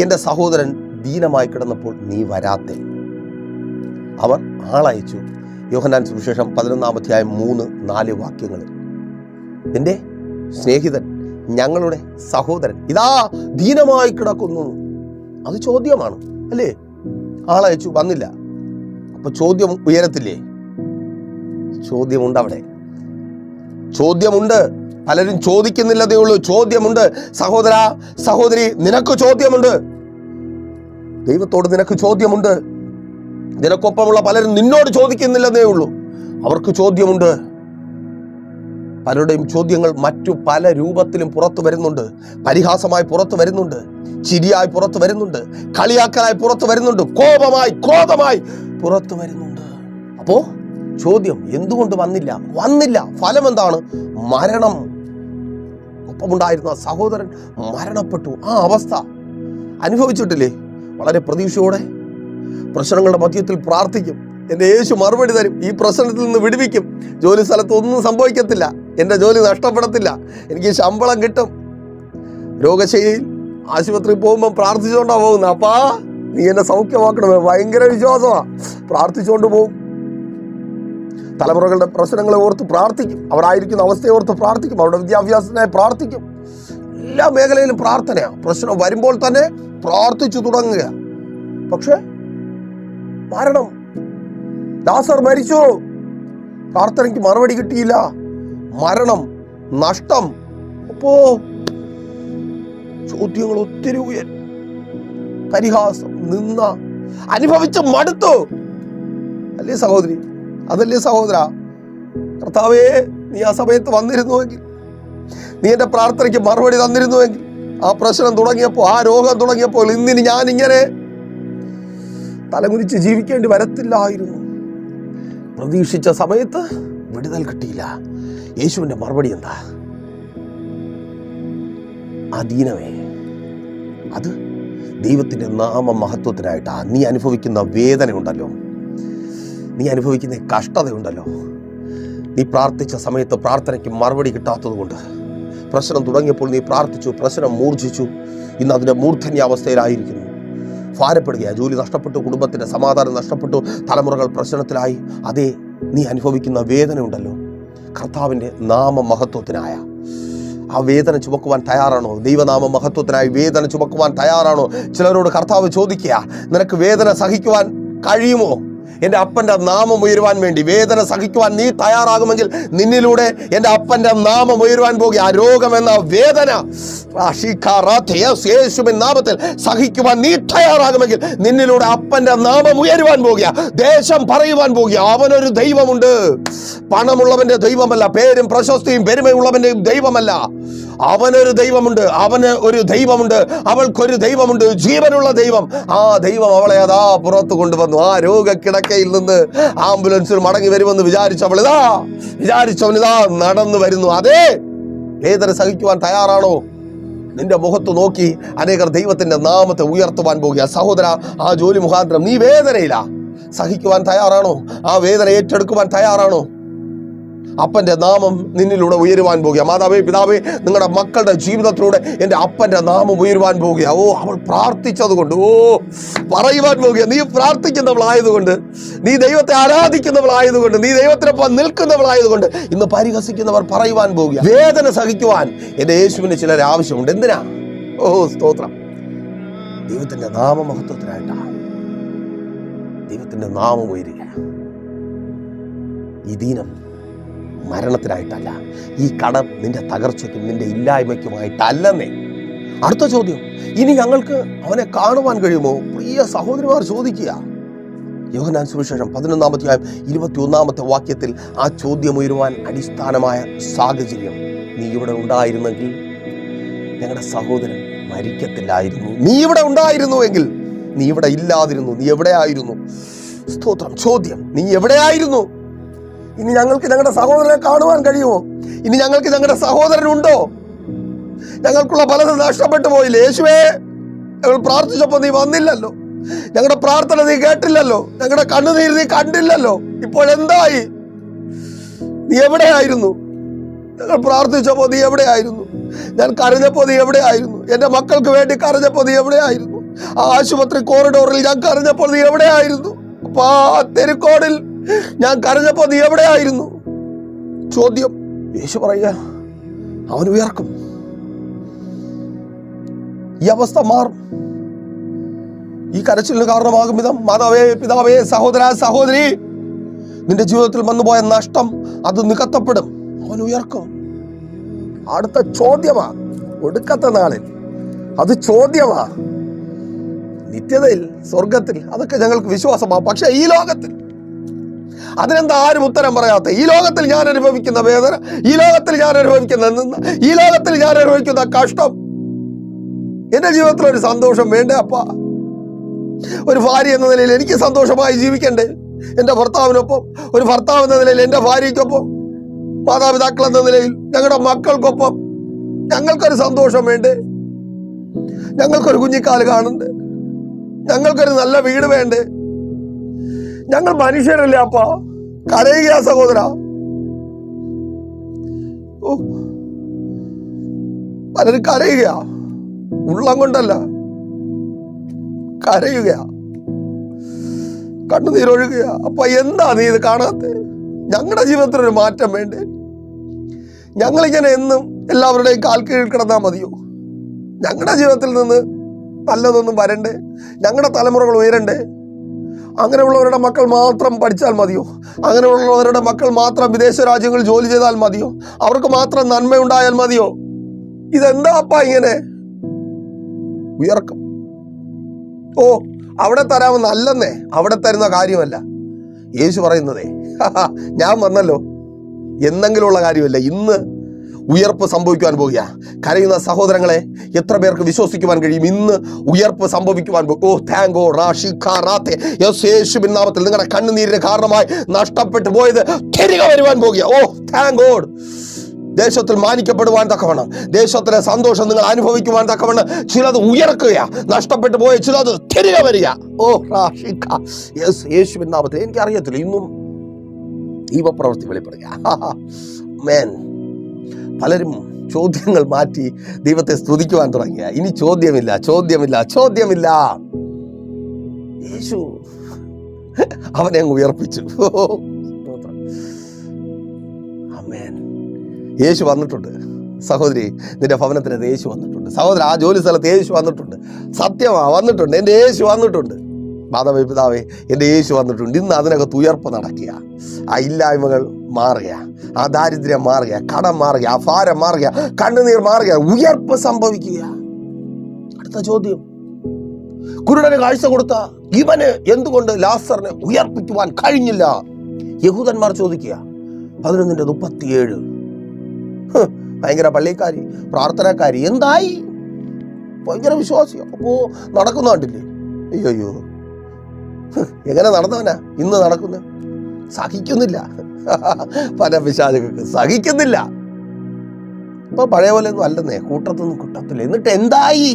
എൻ്റെ സഹോദരൻ ദീനമായി കിടന്നപ്പോൾ നീ വരാത്തെ? അവർ ആളയച്ചു. യോഹന്നാൻ സുവിശേഷം 11-ാം അധ്യായം 3-4 വാക്യങ്ങൾ. എൻ്റെ സ്നേഹിതൻ, ഞങ്ങളുടെ സഹോദരൻ ഇതാ ദീനമായി കിടക്കുന്നു. അത് ചോദ്യമാണ് അല്ലേ? ആളയച്ചു, വന്നില്ല. അപ്പൊ ചോദ്യം ഉയരത്തില്ലേ? ചോദ്യമുണ്ട് അവിടെ, ചോദ്യമുണ്ട്. പലരും ചോദിക്കുന്നില്ലതേ ഉള്ളൂ, ചോദ്യമുണ്ട്. സഹോദര സഹോദരി, നിനക്ക് ചോദ്യമുണ്ട്. ദൈവത്തോട് നിനക്ക് ചോദ്യമുണ്ട്. നിനക്കൊപ്പമുള്ള പലരും നിന്നോട് ചോദിക്കുന്നില്ലെന്നേ ഉള്ളൂ, അവർക്ക് ചോദ്യമുണ്ട്. പലരുടെയും ചോദ്യങ്ങൾ മറ്റു പല രൂപത്തിലും പുറത്തു വരുന്നുണ്ട്. പരിഹാസമായി പുറത്തു വരുന്നുണ്ട്, ചിരിയായി പുറത്തു വരുന്നുണ്ട്, കളിയാക്കലായി പുറത്തു വരുന്നുണ്ട്, കോപമായി ക്രോധമായി പുറത്തു വരുന്നുണ്ട്. അപ്പോ ചോദ്യം, എന്തുകൊണ്ട് വന്നില്ല? ഫലം എന്താണ്? മരണം. ഒപ്പമുണ്ടായിരുന്ന സഹോദരൻ മരണപ്പെട്ടു. ആ അവസ്ഥ അനുഭവിച്ചിട്ടില്ലേ? വളരെ പ്രതീക്ഷയോടെ പ്രശ്നങ്ങളുടെ മധ്യത്തിൽ പ്രാർത്ഥിക്കും, എൻ്റെ യേശു മറുപടി തരും, ഈ പ്രശ്നത്തിൽ നിന്ന് വിടുവിക്കും, ജോലി സ്ഥലത്ത് ഒന്നും സംഭവിക്കത്തില്ല, എൻ്റെ ജോലി നഷ്ടപ്പെടത്തില്ല, എനിക്ക് ശമ്പളം കിട്ടും. രോഗശൈലിയിൽ ആശുപത്രിയിൽ പോകുമ്പോൾ പ്രാർത്ഥിച്ചുകൊണ്ടാണ് പോകുന്നത്. അപ്പാ നീ എന്നെ സൗഖ്യമാക്കണമേ. ഭയങ്കര വിശ്വാസമാണ്, പ്രാർത്ഥിച്ചുകൊണ്ട് പോകും. തലമുറകളുടെ പ്രശ്നങ്ങളെ ഓർത്ത് പ്രാർത്ഥിക്കും, അവരായിരിക്കുന്ന അവസ്ഥയെ ഓർത്ത് പ്രാർത്ഥിക്കും, അവരുടെ വിദ്യാഭ്യാസത്തിനായി പ്രാർത്ഥിക്കും. എല്ലാ മേഖലയിലും പ്രാർത്ഥനയാണ്. പ്രശ്നം വരുമ്പോൾ തന്നെ പ്രാർത്ഥിച്ചു തുടങ്ങുക. പക്ഷെ മരണം, ലാസർ മരിച്ചു, പ്രാർത്ഥനയ്ക്ക് മറുപടി കിട്ടിയില്ല, മരണം, നഷ്ടം. അപ്പോ ചോദ്യങ്ങൾ ഒത്തിരി ഉയരും, പരിഹാസം, നിന്ന അനുഭവിച്ച് മടുത്തു. അല്ലേ സഹോദരി, അതല്ലേ സഹോദര? കർത്താവേ, നീ ആ സമയത്ത് വന്നിരുന്നുവെങ്കിൽ, നീ എൻ്റെ പ്രാർത്ഥനയ്ക്ക് മറുപടി തന്നിരുന്നുവെങ്കിൽ, ആ പ്രശ്നം തുടങ്ങിയപ്പോൾ, ആ രോഗം തുടങ്ങിയപ്പോൾ, ഇന്നിന് ഞാൻ ഇങ്ങനെ തലകുനിച്ച് ജീവിക്കേണ്ടി വരത്തില്ലായിരുന്നു. പ്രതീക്ഷിച്ച സമയത്ത് വിടുതൽ കിട്ടിയില്ല. യേശുവിൻ്റെ മറുപടി എന്താ? അധീനമേ, അത് ദൈവത്തിൻ്റെ നാമമഹത്വത്തിനായിട്ടാ. നീ അനുഭവിക്കുന്ന വേദനയുണ്ടല്ലോ, നീ അനുഭവിക്കുന്ന കഷ്ടതയുണ്ടല്ലോ, നീ പ്രാർത്ഥിച്ച സമയത്ത് പ്രാർത്ഥനയ്ക്ക് മറുപടി കിട്ടാത്തത് കൊണ്ട്, പ്രശ്നം തുടങ്ങിയപ്പോൾ നീ പ്രാർത്ഥിച്ചു, പ്രശ്നം മൂർച്ഛിച്ചു, ഇന്ന് അതിൻ്റെ മൂർധന്യാവസ്ഥയിലായിരിക്കുന്നു. ഭാരപ്പെടുകയാ, ജോലി നഷ്ടപ്പെട്ടു, കുടുംബത്തിൻ്റെ സമാധാനം നഷ്ടപ്പെട്ടു, തലമുറകൾ പ്രശ്നത്തിലായി. അതേ, നീ അനുഭവിക്കുന്ന വേദനയുണ്ടല്ലോ, കർത്താവിൻ്റെ നാമമഹത്വത്തിനായ ആ വേദന ചുമക്കുവാൻ തയ്യാറാണോ? ദൈവനാമ മഹത്വത്തിനായി വേദന ചുമക്കുവാൻ തയ്യാറാണോ? ചിലരോട് കർത്താവ് ചോദിക്കുക, നിനക്ക് വേദന സഹിക്കുവാൻ കഴിയുമോ? എൻ്റെ അപ്പൻ്റെ നാമം ഉയരുവാൻ വേണ്ടി വേദന സഹിക്കുവാൻ നീ തയ്യാറാകുമെങ്കിൽ നിന്നിലൂടെ എൻ്റെ അപ്പൻ്റെ നാമം ഉയരുവാൻ പോകുക. ആ രോഗമെന്ന വേദന യേശുവിൻ നാമത്തിൽ സഹിക്കുവാൻ നീ തയ്യാറാകുമെങ്കിൽ നിന്നിലൂടെ അപ്പൻ്റെ നാമം ഉയരുവാൻ പോകുക. ദേശം പറയുവാൻ പോകുക, അവനൊരു ദൈവമുണ്ട്. പണമുള്ളവൻ്റെ ദൈവമല്ല, പേരും പ്രശസ്തിയും പെരുമയുള്ളവൻ്റെ ദൈവമല്ല. അവനൊരു ദൈവമുണ്ട്, അവന് ഒരു ദൈവമുണ്ട്, അവൾക്കൊരു ദൈവമുണ്ട്, ജീവനുള്ള ദൈവം. ആ ദൈവം അവളെ അതാ പുറത്തു കൊണ്ടുവന്നു. ആ രോഗക്കിടക്കയിൽ നിന്ന് ആംബുലൻസിൽ മടങ്ങി വരുമെന്ന് വിചാരിച്ചവനിതാ നടന്നു വരുന്നു. അതേ, വേദന സഹിക്കുവാൻ തയ്യാറാണോ? നിന്റെ മുഖത്ത് നോക്കി അനേകർ ദൈവത്തിന്റെ നാമത്തെ ഉയർത്തുവാൻ പോകുക. സഹോദര, ആ ജോലി മുഖാന്തരം നീ വേദനയില്ല, സഹിക്കുവാൻ തയ്യാറാണോ? ആ വേദന ഏറ്റെടുക്കുവാൻ തയ്യാറാണോ? അപ്പൻ്റെ നാമം നിന്നിലൂടെ ഉയരുവാൻ പോകുക. മാതാവേ, പിതാവേ, നിങ്ങളുടെ മക്കളുടെ ജീവിതത്തിലൂടെ എൻ്റെ അപ്പൻ്റെ നാമം ഉയരുവാൻ പോകുക. ഓ, അവൾ പ്രാർത്ഥിച്ചത് കൊണ്ട് പറയുവാൻ പോകുക. നീ പ്രാർത്ഥിക്കുന്നവളായതുകൊണ്ട്, നീ ദൈവത്തെ ആരാധിക്കുന്നവളായതുകൊണ്ട്, നീ ദൈവത്തിനൊപ്പം നിൽക്കുന്നവളായതുകൊണ്ട് ഇന്ന് പരിഹസിക്കുന്നവർ പറയുവാൻ പോകുക. വേദന സഹിക്കുവാൻ എൻ്റെ യേശുവിന് ചിലർ ആവശ്യമുണ്ട്. എന്തിനാ? ഓ, സ്തോത്രം. ദൈവത്തിൻ്റെ നാമമഹത്വത്തിനായിട്ടാണ്. ദൈവത്തിൻ്റെ നാമം ഉയരുക. ഈ ദീനം മരണത്തിനായിട്ടല്ല, ഈ കടം നിന്റെ തകർച്ചയ്ക്കും നിന്റെ ഇല്ലായ്മയ്ക്കുമായിട്ടല്ലെന്നേ. അടുത്ത ചോദ്യം, ഇനി ഞങ്ങൾക്ക് അവനെ കാണുവാൻ കഴിയുമോ? പ്രിയ സഹോദരിമാർ ചോദിക്കുക. യോഹന്നാൻ സുവിശേഷം 11-21 വാക്യത്തിൽ ആ ചോദ്യം ഉയരുവാൻ അടിസ്ഥാനമായ സാഹചര്യം, നീ ഇവിടെ ഉണ്ടായിരുന്നെങ്കിൽ ഞങ്ങളുടെ സഹോദരൻ മരിക്കത്തില്ലായിരുന്നു. നീ ഇവിടെ ഉണ്ടായിരുന്നുവെങ്കിൽ, നീ ഇവിടെ ഇല്ലാതിരുന്നു, നീ എവിടെയായിരുന്നു? സ്തോത്രം. ചോദ്യം, നീ എവിടെയായിരുന്നു? ഇനി ഞങ്ങൾക്ക് ഞങ്ങളുടെ സഹോദരനെ കാണുവാൻ കഴിയുമോ? ഇനി ഞങ്ങൾക്ക് ഞങ്ങളുടെ സഹോദരനുണ്ടോ? ഞങ്ങൾക്കുള്ള പലതും നഷ്ടപ്പെട്ടു പോയില്ലേ? യേശുവേ, ഞങ്ങൾ പ്രാർത്ഥിച്ചപ്പോൾ നീ വന്നില്ലല്ലോ, ഞങ്ങളുടെ പ്രാർത്ഥന നീ കേട്ടില്ലല്ലോ, ഞങ്ങളുടെ കണ്ണുനീര് നീ കണ്ടില്ലല്ലോ. ഇപ്പോഴെന്തായി? നീ എവിടെയായിരുന്നു? ഞങ്ങൾ പ്രാർത്ഥിച്ചപ്പോൾ നീ എവിടെയായിരുന്നു? ഞാൻ കരഞ്ഞപ്പോൾ നീ എവിടെയായിരുന്നു? എൻ്റെ മക്കൾക്ക് വേണ്ടി കരഞ്ഞപ്പോൾ നീ എവിടെയായിരുന്നു? ആ ആശുപത്രി കോറിഡോറിൽ ഞാൻ കരഞ്ഞപ്പോൾ നീ എവിടെയായിരുന്നു? അപ്പാ, തെരുക്കോടിൽ ഞാൻ കരഞ്ഞപ്പോൾ നീ എവിടെയായിരുന്നു? ചോദ്യം. യേശു പറയുക, അവൻ ഉയർക്കും. ഈ അവസ്ഥ മാറും. ഈ കരച്ചിലിന് കാരണമാകും വിധം, മാതാവേ, പിതാവേ, സഹോദര, സഹോദരി, നിന്റെ ജീവിതത്തിൽ വന്നുപോയ നഷ്ടം അത് നികത്തപ്പെടും. അവൻ ഉയർക്കും. അടുത്ത ചോദ്യമാ, ഒടുക്കത്തെ നാളിൽ അത് ചോദ്യമാ. നിത്യതയിൽ, സ്വർഗത്തിൽ അതൊക്കെ ഞങ്ങൾക്ക് വിശ്വാസമാ. പക്ഷെ ഈ ലോകത്തിൽ അതിനെന്താ ആരും ഉത്തരം പറയാത്ത? ഈ ലോകത്തിൽ ഞാൻ അനുഭവിക്കുന്ന വേദന, ഈ ലോകത്തിൽ ഞാൻ അനുഭവിക്കുന്ന നിന്ന, ഈ ലോകത്തിൽ ഞാൻ അനുഭവിക്കുന്ന കഷ്ടം, എന്റെ ജീവിതത്തിൽ ഒരു സന്തോഷം വേണ്ടേ അപ്പാ? ഒരു ഭാര്യ എന്ന നിലയിൽ എനിക്ക് സന്തോഷമായി ജീവിക്കണ്ടേ? എൻ്റെ ഭർത്താവിനൊപ്പം, ഒരു ഭർത്താവ് എന്ന നിലയിൽ എൻ്റെ ഭാര്യയ്ക്കൊപ്പം, മാതാപിതാക്കൾ എന്ന നിലയിൽ ഞങ്ങളുടെ മക്കൾക്കൊപ്പം ഞങ്ങൾക്കൊരു സന്തോഷം വേണ്ടേ? ഞങ്ങൾക്കൊരു കുഞ്ഞിക്കാല് കാണണ്ടേ? ഞങ്ങൾക്കൊരു നല്ല വീട് വേണ്ടേ? ഞങ്ങൾ മനുഷ്യരല്ലേ അപ്പാ? കരയുക സഹോദര. പലരും കരയുക, ഉള്ളം കൊണ്ടല്ല, കരയുക, കണ്ണുനീരൊഴുകുക. അപ്പൊ എന്താ നീ ഇത് കാണാത്ത? ഞങ്ങളുടെ ജീവിതത്തിനൊരു മാറ്റം വേണ്ടേ? ഞങ്ങളിങ്ങനെ എന്നും എല്ലാവരുടെയും കാൽ കീഴിൽ കിടന്നാൽ മതിയോ? ഞങ്ങളുടെ ജീവിതത്തിൽ നിന്ന് നല്ലതൊന്നും വരണ്ടേ? ഞങ്ങളുടെ തലമുറകൾ ഉയരണ്ടേ? അങ്ങനെയുള്ളവരുടെ മക്കൾ മാത്രം പഠിച്ചാൽ മതിയോ? അങ്ങനെയുള്ളവരുടെ മക്കൾ മാത്രം വിദേശ രാജ്യങ്ങളിൽ ജോലി ചെയ്താൽ മതിയോ? അവർക്ക് മാത്രം നന്മയുണ്ടായാൽ മതിയോ? ഇതെന്താ അപ്പാ ഇങ്ങനെ? ഉയർക്കും. ഓ, അവിടെ തരാമെന്ന് അല്ലെന്നേ, അവിടെ തരുന്ന കാര്യമല്ല യേശു പറയുന്നതേ. ഞാൻ വന്നല്ലോ എന്നെങ്കിലുള്ള കാര്യമല്ല. ഇന്ന് ഉയർപ്പ് സംഭവിക്കുവാൻ പോകുക. കരയുന്ന സഹോദരങ്ങളെ, എത്ര പേർക്ക് വിശ്വസിക്കുവാൻ കഴിയും ഇന്ന് ഉയർപ്പ് സംഭവിക്കുവാൻ പോകും? ഓ താങ്ക് ഗോഡ് റാഷിഖാറാത്തെ. യേശുവിൻ നാമത്തിൽ നിങ്ങളുടെ കണ്ണുനീരിന് കാരണമായി നഷ്ടപ്പെട്ടു പോയത് തിരികെ വരുവാൻ പോകുക. ഓ താങ്ക് ഗോഡ്. ദേശത്തിൽ മാനിക്കപ്പെടുവാൻ തക്കവണ്ണം, ദേശത്തിലെ സന്തോഷം നിങ്ങൾ അനുഭവിക്കുവാൻ തക്കവണ്ണം ചിലത് ഉയർക്കുക, നഷ്ടപ്പെട്ടു പോയ ചിലത് തിരികെ വരിക. ഓ റാഷിഖ. യേശുവിൻ നാമത്തിൽ. എനിക്കറിയത്തില്ല ഇന്നും ദൈവപ്രവൃത്തി വെളിപ്പെടുക. മേൻ, പലരും ചോദ്യങ്ങൾ മാറ്റി ദൈവത്തെ സ്തുതിക്കുവാൻ തുടങ്ങിയ. ഇനി ചോദ്യമില്ല, ചോദ്യമില്ല, ചോദ്യമില്ല. യേശു അവനെ അങ്ങ് ഉയർപ്പിച്ചു. ആമേൻ. യേശു വന്നിട്ടുണ്ട് സഹോദരി, നിന്റെ ഭവനത്തിനകത്ത് യേശു വന്നിട്ടുണ്ട്. സഹോദര, ആ ജോലി സ്ഥലത്ത് യേശു വന്നിട്ടുണ്ട്. സത്യമാ, വന്നിട്ടുണ്ട്. എൻ്റെ യേശു വന്നിട്ടുണ്ട്. മാതാവേ, പിതാവേ, എൻ്റെ യേശു വന്നിട്ടുണ്ട്. ഇന്ന് അതിനകത്ത് ഉയർപ്പ് നടക്കുക. ആ ഇല്ലായ്മകൾ മാറുക, ആ ദാരിദ്ര്യം മാറുക, കടം മാറുക, ആ ഭാരം മാറുക, കണ്ണുനീർ മാറുക, ഉയർപ്പ് സംഭവിക്കുക. അടുത്ത ചോദ്യം, കുരുടന് കാഴ്ച കൊടുത്ത ഇവന് എന്തുകൊണ്ട് ലാസറിനെ ഉയർപ്പിക്കുവാൻ കഴിഞ്ഞില്ല? യഹൂദന്മാർ ചോദിക്കുക. 11:37. ഭയങ്കര പള്ളിക്കാരി, പ്രാർത്ഥനക്കാരി, എന്തായി? ഭയങ്കര വിശ്വാസിയോ? അപ്പോ നടക്കുന്ന കണ്ടില്ലേ? അയ്യോ, എങ്ങനെ നടന്നവനാ ഇന്ന് നടക്കുന്ന? സഹിക്കുന്നില്ല. പല പിശാചുകൾക്ക് സഹിക്കുന്നില്ല. ഇപ്പൊ പഴയ പോലെ ഒന്നും അല്ലെന്നേ, കൂട്ടത്തൊന്നും കിട്ടത്തില്ല. എന്നിട്ട് എന്തായി?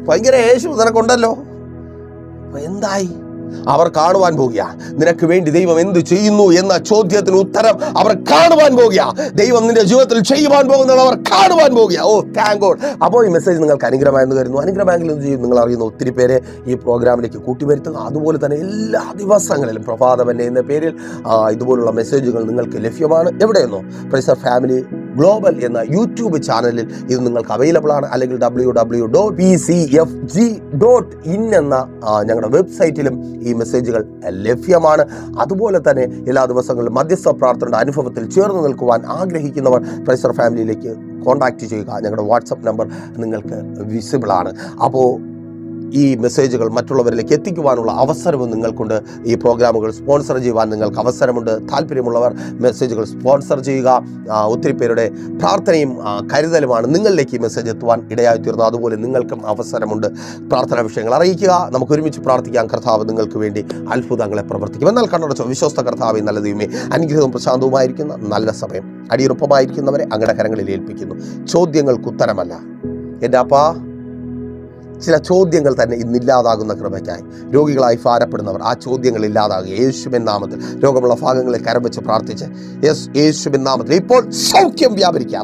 ഭയങ്കര യേശു നിനക്കുണ്ടല്ലോ. എന്തായി? അവർ കാണുവാൻ പോകുക. നിനക്ക് വേണ്ടി ദൈവം എന്ത് ചെയ്യുന്നു എന്ന ചോദ്യത്തിന് ഉത്തരം അവർ കാണുവാൻ പോകുക. ദൈവം നിന്റെ ജീവിതത്തിൽ ചെയ്യുവാൻ പോകുന്നത് അവർ കാണുവാൻ പോകുക. ഓ താങ്ക് ഗോഡ്. അപ്പോൾ ഈ മെസ്സേജ് നിങ്ങൾക്ക് അനുഗ്രഹമായെന്ന് കരുതുന്നു. അനുഗ്രഹമെങ്കിൽ എന്ത് ചെയ്യും? നിങ്ങൾ അറിയുന്ന ഒത്തിരി പേരെ ഈ പ്രോഗ്രാമിലേക്ക് കൂട്ടിവരുത്തുക. അതുപോലെ തന്നെ എല്ലാ ദിവസങ്ങളിലും പ്രഭാതമന്നെ എന്ന പേരിൽ ഇതുപോലുള്ള മെസ്സേജുകൾ നിങ്ങൾക്ക് ലഭ്യമാണ്. എവിടെയെന്നോ പ്രൈസർ ഫാമിലി ഗ്ലോബൽ എന്ന യൂട്യൂബ് ചാനലിൽ ഇത് നിങ്ങൾക്ക് അവൈലബിൾ ആണ്. അല്ലെങ്കിൽ www.pcfg.in എന്ന ഞങ്ങളുടെ വെബ്സൈറ്റിലും ഈ മെസ്സേജുകൾ ലഭ്യമാണ്. അതുപോലെ തന്നെ എല്ലാ ദിവസങ്ങളിലും മധ്യസ്ഥ പ്രാർത്ഥനയുടെ അനുഭവത്തിൽ ചേർന്ന് നിൽക്കുവാൻ ആഗ്രഹിക്കുന്നവർ പ്രൈസർ ഫാമിലിയിലേക്ക് കോൺടാക്റ്റ് ചെയ്യുക. ഞങ്ങളുടെ വാട്സപ്പ് നമ്പർ നിങ്ങൾക്ക് വിസിബിൾ ആണ്. അപ്പോൾ ഈ മെസ്സേജുകൾ മറ്റുള്ളവരിലേക്ക് എത്തിക്കുവാനുള്ള അവസരവും നിങ്ങൾക്കുണ്ട്. ഈ പ്രോഗ്രാമുകൾ സ്പോൺസർ ചെയ്യുവാൻ നിങ്ങൾക്ക് അവസരമുണ്ട്. താല്പര്യമുള്ളവർ മെസ്സേജുകൾ സ്പോൺസർ ചെയ്യുക. ഒത്തിരി പേരുടെ പ്രാർത്ഥനയും കരുതലുമാണ് നിങ്ങളിലേക്ക് ഈ മെസ്സേജ് എത്തുവാൻ ഇടയായിത്തീർന്നു. അതുപോലെ നിങ്ങൾക്കും അവസരമുണ്ട്. പ്രാർത്ഥനാ വിഷയങ്ങൾ അറിയിക്കുക. നമുക്ക് ഒരുമിച്ച് പ്രാർത്ഥിക്കാം. കർത്താവ് നിങ്ങൾക്ക് വേണ്ടി അത്ഭുതങ്ങളെ പ്രവർത്തിക്കും. എന്നാൽ കണ്ണടച്ചോ, വിശ്വസ്ത കർത്താവേ, നല്ല ദൈവമേ, അനുഗ്രഹവും പ്രശാന്തവുമായിരിക്കുന്ന നല്ല സമയം അടിയുറപ്പമായിരിക്കുന്നവരെ അങ്ങയുടെ കരങ്ങളിൽ ഏൽപ്പിക്കുന്നു. ചോദ്യങ്ങൾക്ക് ഉത്തരമല്ല എൻ്റെ അപ്പാ, ചില ചോദ്യങ്ങൾ തന്നെ ഇന്നില്ലാതാകുന്ന കൃപയ്ക്കായി രോഗികളായി ഭാരപ്പെടുന്നവർ ആ ചോദ്യങ്ങൾ ഇല്ലാതാകുക യേശുവിൻ നാമത്തിൽ. രോഗമുള്ള ഭാഗങ്ങളിൽ കരം വെച്ച് പ്രാർത്ഥിച്ച് യേശുവിൻ നാമത്തിൽ ഇപ്പോൾ സൗഖ്യം വ്യാപരിക്കുക.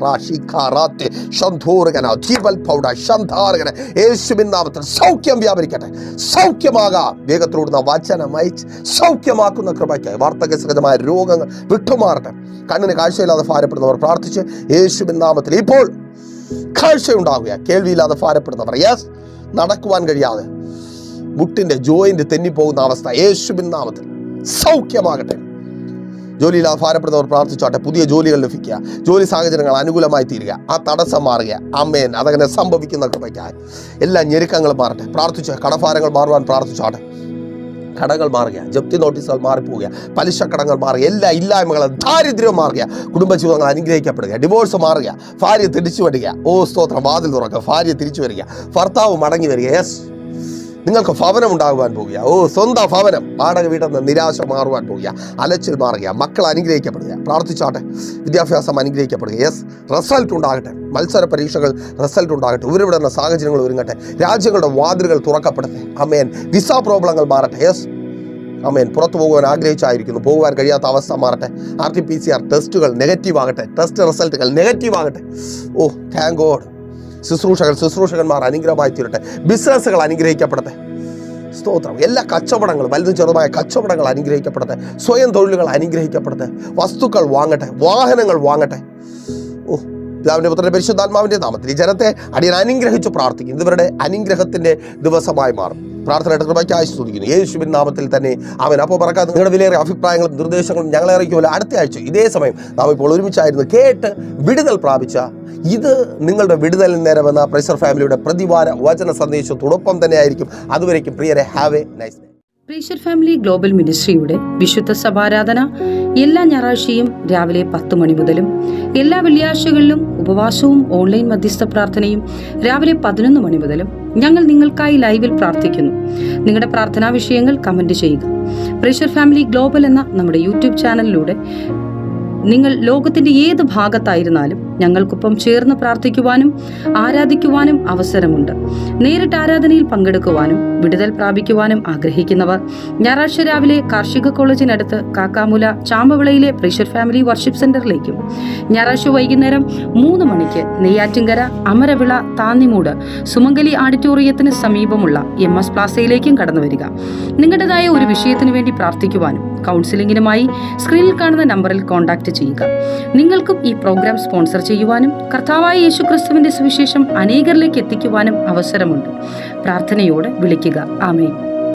യേശുവിൻ നാമത്തിൽ സൗഖ്യം വ്യാപരിക്കട്ടെ. സൗഖ്യമാകാം. വേഗത്തിലൂടുന്ന വചനം അയച്ച് സൗഖ്യമാക്കുന്ന കൃപയ്ക്കായി വാർദ്ധക്യസഹജമായ രോഗങ്ങൾ വിട്ടുമാറട്ടെ. കണ്ണിന് കാഴ്ചയില്ലാതെ ഭാരപ്പെടുന്നവർ പ്രാർത്ഥിച്ച് യേശുവിൻ നാമത്തിൽ ഇപ്പോൾ കാഴ്ചയുണ്ടാവുക. കേൾവിയില്ലാതെ ഭാരപ്പെടുന്നവർ, യെസ്, നടക്കുവാൻ കഴിയാതെ മുട്ടിന്റെ ജോയിന്റ് തെന്നിപ്പോകുന്ന അവസ്ഥ യേശുവിൻ നാമത്തിൽ സൗഖ്യമാകട്ടെ. ജോലിയില്ലാതെ ഭാരപ്പെടുന്നവർ പ്രാർത്ഥിച്ചോട്ടെ. പുതിയ ജോലികൾ ലഭിക്കുക. ജോലി സാഹചര്യങ്ങൾ അനുകൂലമായി തീരുക. ആ തടസ്സം മാറുക. ആമേൻ. അതങ്ങനെ സംഭവിക്കുന്ന കൃപയ്ക്കായി എല്ലാ ഞെരുക്കങ്ങളും മാറട്ടെ. പ്രാർത്ഥിച്ച് കടഭാരങ്ങൾ മാറുവാൻ പ്രാർത്ഥിച്ചോട്ടെ. കടങ്ങൾ മാറുക, ജപ്തി നോട്ടീസുകൾ മാറിപ്പോവുക, പലിശ കടങ്ങൾ മാറുക, എല്ലാ ഇല്ലായ്മകളും ദാരിദ്ര്യവും മാറുക, കുടുംബജീവിതങ്ങൾ അനുഗ്രഹിക്കപ്പെടുക, ഡിവോഴ്സ് മാറുക, ഭാര്യ തിരിച്ചു വരിക. ഓ സ്തോത്രം. വാതിൽ തുറക്കുക, ഭാര്യ തിരിച്ചു വരിക, ഭർത്താവ് മടങ്ങി വരിക. യെസ്, നിങ്ങൾക്ക് ഭവനം ഉണ്ടാകുവാൻ പോകുക. ഓ സ്വന്തം ഭവനം, വാടക വീട്ടിൽ നിന്ന് നിരാശ മാറുവാൻ പോകുക, അലച്ചിൽ മാറുക, മക്കൾ അനുഗ്രഹിക്കപ്പെടുക. പ്രാർത്ഥിച്ചാട്ടെ. വിദ്യാഭ്യാസം അനുഗ്രഹിക്കപ്പെടുക. യെസ്, റിസൾട്ട് ഉണ്ടാകട്ടെ. മത്സര പരീക്ഷകൾ റിസൾട്ട് ഉണ്ടാകട്ടെ. ഉരുവിടുന്ന സാഹചര്യങ്ങൾ ഒരുങ്ങട്ടെ. രാജ്യങ്ങളുടെ വാതിലുകൾ തുറക്കപ്പെടട്ടെ. അമേൻ. വിസ പ്രോബ്ലങ്ങൾ മാറട്ടെ. യെസ്, അമേൻ. പുറത്തു പോകുവാൻ ആഗ്രഹിച്ചായിരിക്കുന്നു, പോകുവാൻ കഴിയാത്ത അവസ്ഥ മാറട്ടെ. RT-PCR ടെസ്റ്റുകൾ നെഗറ്റീവ് ആകട്ടെ. ടെസ്റ്റ് റിസൾട്ടുകൾ നെഗറ്റീവ് ആകട്ടെ. ഓ താങ്ക് ഗോഡ്. ശുശ്രൂഷകന്മാർ അനുഗ്രഹമായി തീരട്ടെ. ബിസിനസ്സുകൾ അനുഗ്രഹിക്കപ്പെടട്ടെ. സ്തോത്രം. എല്ലാ കച്ചവടങ്ങളും, വലുതും ചെറുതായ കച്ചവടങ്ങൾ അനുഗ്രഹിക്കപ്പെടട്ടെ. സ്വയം തൊഴിലുകൾ അനുഗ്രഹിക്കപ്പെടട്ടെ. വസ്തുക്കൾ വാങ്ങട്ടെ, വാഹനങ്ങൾ വാങ്ങട്ടെ. ഓ പിതാവിന്റെ പുത്രന്റെ പരിശുദ്ധാത്മാവിന്റെ നാമത്തിൽ ഈ ജനത്തെ അടിയൻ അനുഗ്രഹിച്ച് പ്രാർത്ഥിക്കുന്നു. ഇവരുടെ അനുഗ്രഹത്തിന്റെ ദിവസമായി മാറും. പ്രാർത്ഥനയുടെ കൃപയ്ക്കായി സ്തുതിക്കുന്നു യേശുവിൻ നാമത്തിൽ തന്നെ. അവൻ. അപ്പോൾ പറക്കാതെ നിങ്ങളുടെ വിലയേറിയ അഭിപ്രായങ്ങളും നിർദ്ദേശങ്ങളും ഞങ്ങളെ അറിയിക്കുമല്ലോ. അടുത്ത ആഴ്ച ഇതേ സമയം നാം ഇപ്പോൾ ഒരുമിച്ചായിരുന്നു കേട്ട് വിടുതൽ പ്രാപിച്ച ഇത് നിങ്ങളുടെ വിടുതലിന് നേരമെന്ന പ്രൈസർ ഫാമിലിയുടെ പ്രതിവാര വചന സന്ദേശത്തോടൊപ്പം തന്നെ ആയിരിക്കും. അതുവരേക്കും പ്രിയരെ, have a nice day.
Prayer family global മിനിസ്ട്രിയുടെ വിശുദ്ധ സഭാരാധന എല്ലാ ഞായറാഴ്ചയും രാവിലെ 10 മണി മുതലും എല്ലാ വെള്ളിയാഴ്ചകളിലും ഉപവാസവും ഓൺലൈൻ മധ്യസ്ഥ പ്രാർത്ഥനയും രാവിലെ 11 മണി മുതലും ഞങ്ങൾ നിങ്ങൾക്കായി ലൈവിൽ പ്രാർത്ഥിക്കുന്നു. നിങ്ങളുടെ പ്രാർത്ഥനാ വിഷയങ്ങൾ കമന്റ് ചെയ്യുക. പ്രേഷ്യർ ഫാമിലി ഗ്ലോബൽ എന്ന നമ്മുടെ യൂട്യൂബ് ചാനലിലൂടെ നിങ്ങൾ ലോകത്തിന്റെ ഏത് ഭാഗത്തായിരുന്നാലും ഞങ്ങൾക്കൊപ്പം ചേർന്ന് പ്രാർത്ഥിക്കുവാനും ആരാധിക്കുവാനും അവസരമുണ്ട്. നേരിട്ട് ആരാധനയിൽ പങ്കെടുക്കുവാനും വിടുതൽ പ്രാപിക്കുവാനും ആഗ്രഹിക്കുന്നവർ ഞായറാഴ്ച രാവിലെ കാർഷിക കോളേജിനടുത്ത് കാക്കാമുല ചാമ്പവിളയിലെ പ്രേഷ്യർ ഫാമിലി വർഷിപ്പ് സെന്ററിലേക്കും ഞായറാഴ്ച വൈകുന്നേരം 3 മണിക്ക് നെയ്യാറ്റിൻകര അമരവിള താന്നിമൂട് സുമംഗലി ഓഡിറ്റോറിയത്തിന് സമീപമുള്ള MS പ്ലാസയിലേക്കും കടന്നു വരിക. നിങ്ങളുടേതായ ഒരു വിഷയത്തിനു വേണ്ടി പ്രാർത്ഥിക്കുവാനും കൗൺസിലിംഗിനുമായി സ്ക്രീനിൽ കാണുന്ന നമ്പറിൽ കോൺടാക്ട് ചെയ്യുക. നിങ്ങൾക്കും ഈ പ്രോഗ്രാം സ്പോൺസർ ചെയ്യുവാനും കർത്താവായ യേശുക്രിസ്തുവിന്റെ സുവിശേഷം അനേകരിലേക്ക് എത്തിക്കുവാനും അവസരമുണ്ട്. പ്രാർത്ഥനയോടെ വിളിക്കുക. ആമേൻ.